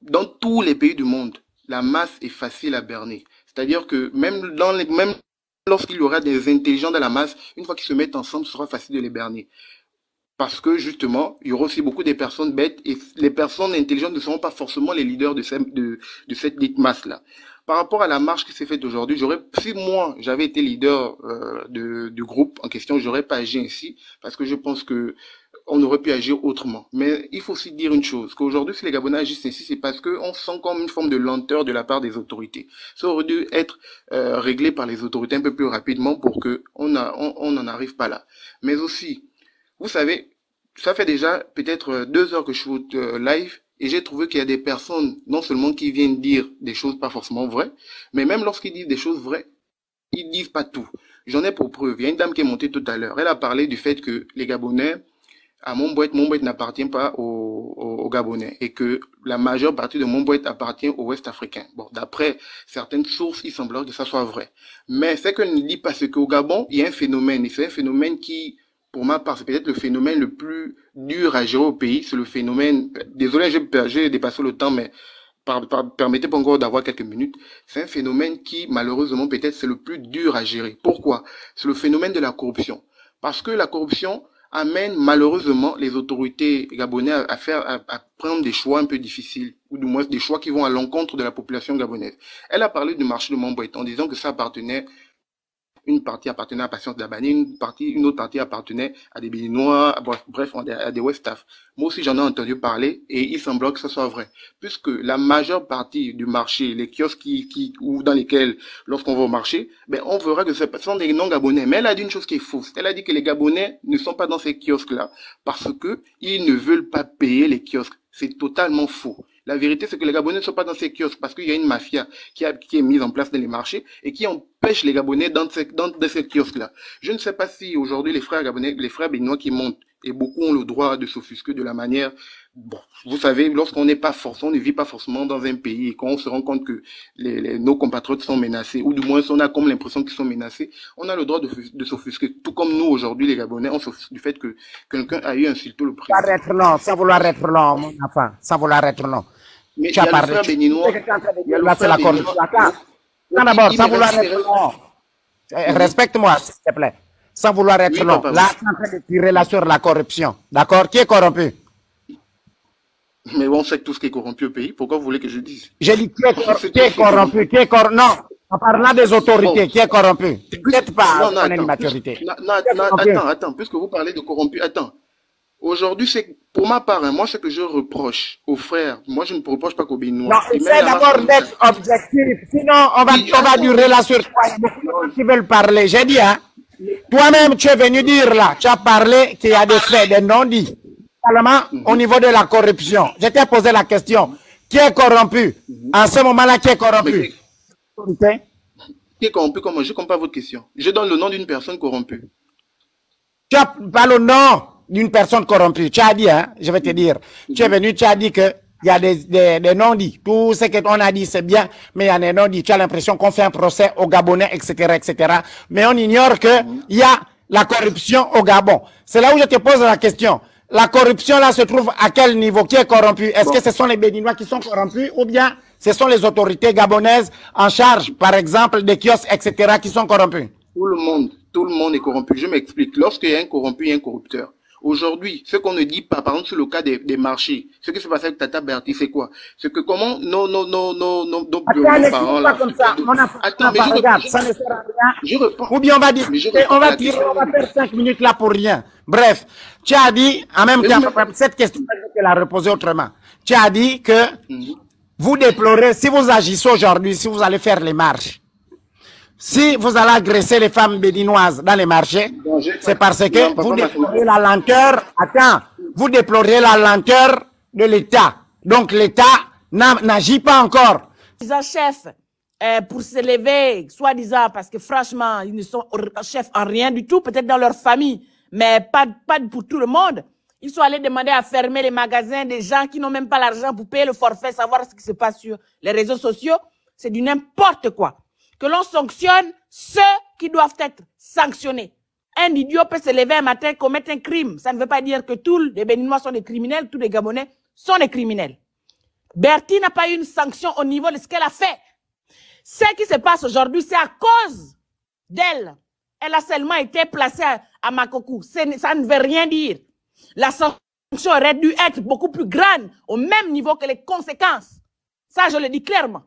dans tous les pays du monde, la masse est facile à berner. C'est-à-dire que même lorsqu'il y aura des intelligents dans la masse, une fois qu'ils se mettent ensemble, ce sera facile de les berner. Parce que justement, il y aura aussi beaucoup de personnes bêtes et les personnes intelligentes ne seront pas forcément les leaders de cette dite masse-là. Par rapport à la marche qui s'est faite aujourd'hui, si moi j'avais été leader du groupe en question, j'aurais pas agi ainsi parce que je pense que on aurait pu agir autrement. Mais il faut aussi dire une chose, qu'aujourd'hui, si les Gabonais agissent ainsi, c'est parce qu'on sent comme une forme de lenteur de la part des autorités. Ça aurait dû être réglé par les autorités un peu plus rapidement pour que on n'en arrive pas là. Mais aussi, vous savez, ça fait déjà peut-être 2 heures que je shoot live et j'ai trouvé qu'il y a des personnes, non seulement qui viennent dire des choses pas forcément vraies, mais même lorsqu'ils disent des choses vraies, ils disent pas tout. J'en ai pour preuve. Il y a une dame qui est montée tout à l'heure. Elle a parlé du fait que les Gabonais, à Montboët n'appartient pas aux Gabonais et que la majeure partie de Montboët appartient aux Ouest africains. Bon, d'après certaines sources, il semblerait que ça soit vrai. Mais c'est qu'elle ne dit pas ce qu'au Gabon, il y a un phénomène, et c'est un phénomène qui, pour ma part, c'est peut-être le phénomène le plus dur à gérer au pays. C'est le phénomène, désolé, j'ai dépassé le temps, mais permettez-moi encore d'avoir quelques minutes. C'est un phénomène qui, malheureusement, peut-être c'est le plus dur à gérer. Pourquoi? C'est le phénomène de la corruption. Parce que la corruption amène malheureusement les autorités gabonaises à prendre des choix un peu difficiles, ou du moins des choix qui vont à l'encontre de la population gabonaise. Elle a parlé du marché de Montboët en disant que ça appartenait, une partie appartenait à Patience Dabani, une autre partie appartenait à des Béninois, bref, à des Westaf. Moi aussi j'en ai entendu parler et il semble que ce soit vrai. Puisque la majeure partie du marché, les kiosques ou dans lesquels, lorsqu'on va au marché, ben, on verra que ce sont des non-gabonais. Mais elle a dit une chose qui est fausse. Elle a dit que les Gabonais ne sont pas dans ces kiosques-là parce que ils ne veulent pas payer les kiosques. C'est totalement faux. La vérité, c'est que les Gabonais ne sont pas dans ces kiosques parce qu'il y a une mafia qui est mise en place dans les marchés et qui empêche les Gabonais dans ces kiosques-là. Je ne sais pas si aujourd'hui les frères Gabonais, les frères béninois qui montent, et beaucoup ont le droit de s'offusquer de la manière, bon, vous savez, lorsqu'on n'est pas forcément, on ne vit pas forcément dans un pays et qu'on se rend compte que nos compatriotes sont menacés, ou du moins on a comme l'impression qu'ils sont menacés, on a le droit de s'offusquer. Tout comme nous aujourd'hui les Gabonais, on s'offusque du fait que quelqu'un a eu insulté le président. Sans vouloir être long, mon enfant, sans vouloir être long. Mais il y a le frère béninois. Là, c'est la corruption. Non, d'abord, sans vouloir être long. Respecte-moi, s'il te plaît. Sans vouloir être long. Là, tu es en train de tirer là sur la corruption. D'accord? Qui est corrompu? Mais on sait tout ce qui est corrompu au pays. Pourquoi vous voulez que je dise? J'ai dit qui est corrompu? Non, en parlant des autorités, qui est corrompu? Peut-être pas, on a une maturité. Attends, puisque vous parlez de corrompu, attends. Aujourd'hui, c'est pour ma part, moi, ce que je reproche aux frères, moi, je ne reproche pas qu'aux Béninois. Non, essaie d'abord d'être objectif, sinon on va durer là sur toi. Il y a beaucoup de gens qui veulent parler. J'ai dit, hein, Toi-même, tu es venu dire là, tu as parlé qu'il y a des faits, des non-dits. Parlement, au niveau de la corruption. Je t'ai posé la question. Qui est corrompu? En ce moment-là, qui est corrompu? Qui est corrompu? Comment? Je ne comprends pas votre question. Je donne le nom d'une personne corrompue. Tu as pas le nom d'une personne corrompue. Tu as dit, hein, je vais te dire. Tu es venu, tu as dit que il y a des non-dits. Tout ce qu'on a dit, c'est bien, mais il y a des non-dits. Tu as l'impression qu'on fait un procès au Gabonais, etc., etc. Mais on ignore que il y a la corruption au Gabon. C'est là où je te pose la question. La corruption, là, se trouve à quel niveau? Qui est corrompu? Est-ce que ce sont les Béninois qui sont corrompus ou bien ce sont les autorités gabonaises en charge, par exemple, des kiosques, etc., qui sont corrompus? Tout le monde est corrompu. Je m'explique. Lorsqu'il y a un corrompu, il y a un corrupteur. Aujourd'hui, ce qu'on ne dit pas, par exemple, sur le cas des marchés, ce qui s'est passé avec Tata Berti, c'est quoi? C'est que comment nos parents là. Attends, mais regarde, ça ne sert à rien. Ou bien on va dire, on va faire 5 minutes là pour rien. Bref, tu as dit, en même temps, cette question, je vais la reposer autrement. Tu as dit que vous déplorez, si vous agissez aujourd'hui, si vous allez faire les marches, si vous allez agresser les femmes béninoises dans les marchés, c'est parce que vous déplorez la lenteur, vous déplorez la lenteur de l'État. Donc l'État n'agit pas encore. Disant chef, pour s'élever, soi-disant, parce que franchement, ils ne sont chefs en rien du tout, peut-être dans leur famille, mais pas pour tout le monde. Ils sont allés demander à fermer les magasins des gens qui n'ont même pas l'argent pour payer le forfait, savoir ce qui se passe sur les réseaux sociaux. C'est du n'importe quoi. Que l'on sanctionne ceux qui doivent être sanctionnés. Un idiot peut se lever un matin, commettre un crime. Ça ne veut pas dire que tous les Béninois sont des criminels, tous les Gabonais sont des criminels. Berti n'a pas eu une sanction au niveau de ce qu'elle a fait. Ce qui se passe aujourd'hui, c'est à cause d'elle. Elle a seulement été placée à Makokou. Ça ne veut rien dire. La sanction aurait dû être beaucoup plus grande, au même niveau que les conséquences. Ça, je le dis clairement.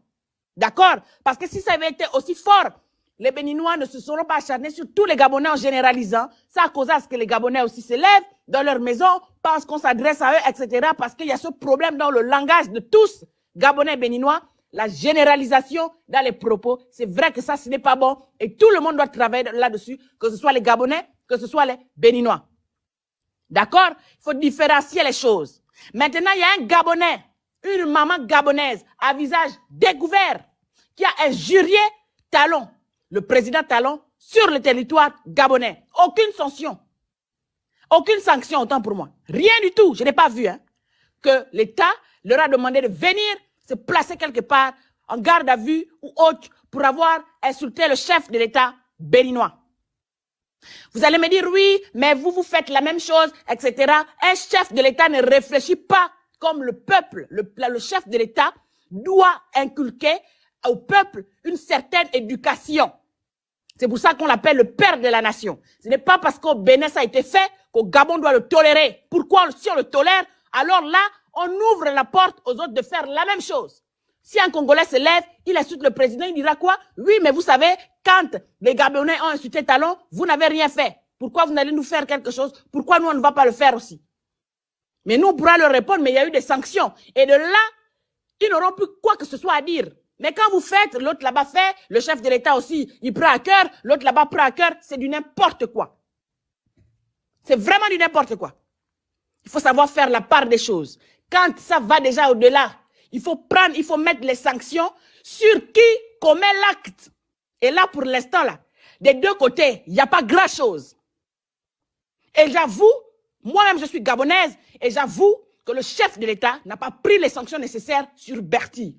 D'accord? Parce que si ça avait été aussi fort, les Béninois ne se seront pas acharnés sur tous les Gabonais en généralisant. Ça a causé à ce que les Gabonais aussi se lèvent dans leur maison, pensent qu'on s'adresse à eux, etc. Parce qu'il y a ce problème dans le langage de tous, Gabonais et Béninois, la généralisation dans les propos. C'est vrai que ça, ce n'est pas bon. Et tout le monde doit travailler là-dessus, que ce soit les Gabonais, que ce soit les Béninois. D'accord? Il faut différencier les choses. Maintenant, il y a un Gabonais, une maman gabonaise à visage découvert qui a injurié Talon, le président Talon, sur le territoire gabonais. Aucune sanction. Aucune sanction, autant pour moi. Rien du tout. Je n'ai pas vu que l'État leur a demandé de venir se placer quelque part en garde à vue ou autre pour avoir insulté le chef de l'État béninois. Vous allez me dire, oui, mais vous faites la même chose, etc. Un chef de l'État ne réfléchit pas comme le peuple. Le chef de l'État doit inculquer au peuple une certaine éducation. C'est pour ça qu'on l'appelle le père de la nation. Ce n'est pas parce qu'au Bénin ça a été fait qu'au Gabon doit le tolérer. Pourquoi si on le tolère, alors là, on ouvre la porte aux autres de faire la même chose. Si un Congolais se lève, il insulte le président, il dira quoi? Oui, mais vous savez, quand les Gabonais ont insulté Talon, vous n'avez rien fait. Pourquoi vous n'allez nous faire quelque chose? Pourquoi nous, on ne va pas le faire aussi? Mais nous, on pourra leur répondre, mais il y a eu des sanctions. Et de là, ils n'auront plus quoi que ce soit à dire. Mais quand vous faites, l'autre là-bas fait, le chef de l'État aussi, il prend à cœur, l'autre là-bas prend à cœur, c'est du n'importe quoi. C'est vraiment du n'importe quoi. Il faut savoir faire la part des choses. Quand ça va déjà au-delà, il faut mettre les sanctions sur qui commet l'acte. Et là, pour l'instant, là, des deux côtés, il n'y a pas grand-chose. Et j'avoue, moi-même, je suis gabonaise, et j'avoue que le chef de l'État n'a pas pris les sanctions nécessaires sur Berti.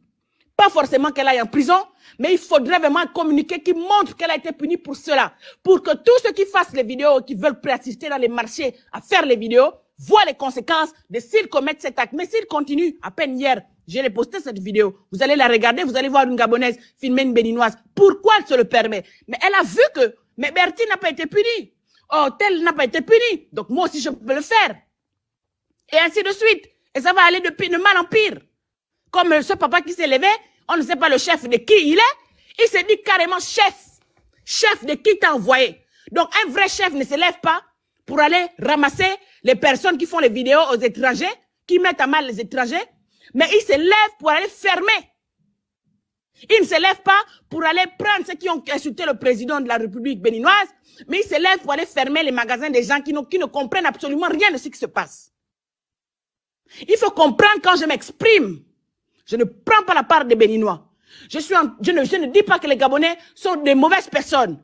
Pas forcément qu'elle aille en prison, mais il faudrait vraiment communiquer, qui montre qu'elle a été punie pour cela. Pour que tous ceux qui fassent les vidéos, qui veulent assister dans les marchés à faire les vidéos, voient les conséquences de s'ils commettent cet acte. Mais s'ils continuent, à peine hier, j'ai posté cette vidéo. Vous allez la regarder, vous allez voir une Gabonaise filmer une Béninoise. Pourquoi elle se le permet? Mais elle a vu que, mais Berti n'a pas été puni. Oh, tel n'a pas été puni. Donc moi aussi, je peux le faire. Et ainsi de suite. Et ça va aller de mal en pire. Comme ce papa qui s'est levé, on ne sait pas le chef de qui il est. Il s'est dit carrément chef. Chef de qui t'a envoyé. Donc un vrai chef ne se lève pas pour aller ramasser les personnes qui font les vidéos aux étrangers, qui mettent à mal les étrangers. Mais il se lève pour aller fermer Il ne se lève pas pour aller prendre ceux qui ont insulté le président de la République béninoise, mais il se lève pour aller fermer les magasins des gens qui ne comprennent absolument rien de ce qui se passe. Il faut comprendre quand je m'exprime. Je ne prends pas la part des Béninois. Je ne dis pas que les Gabonais sont des mauvaises personnes.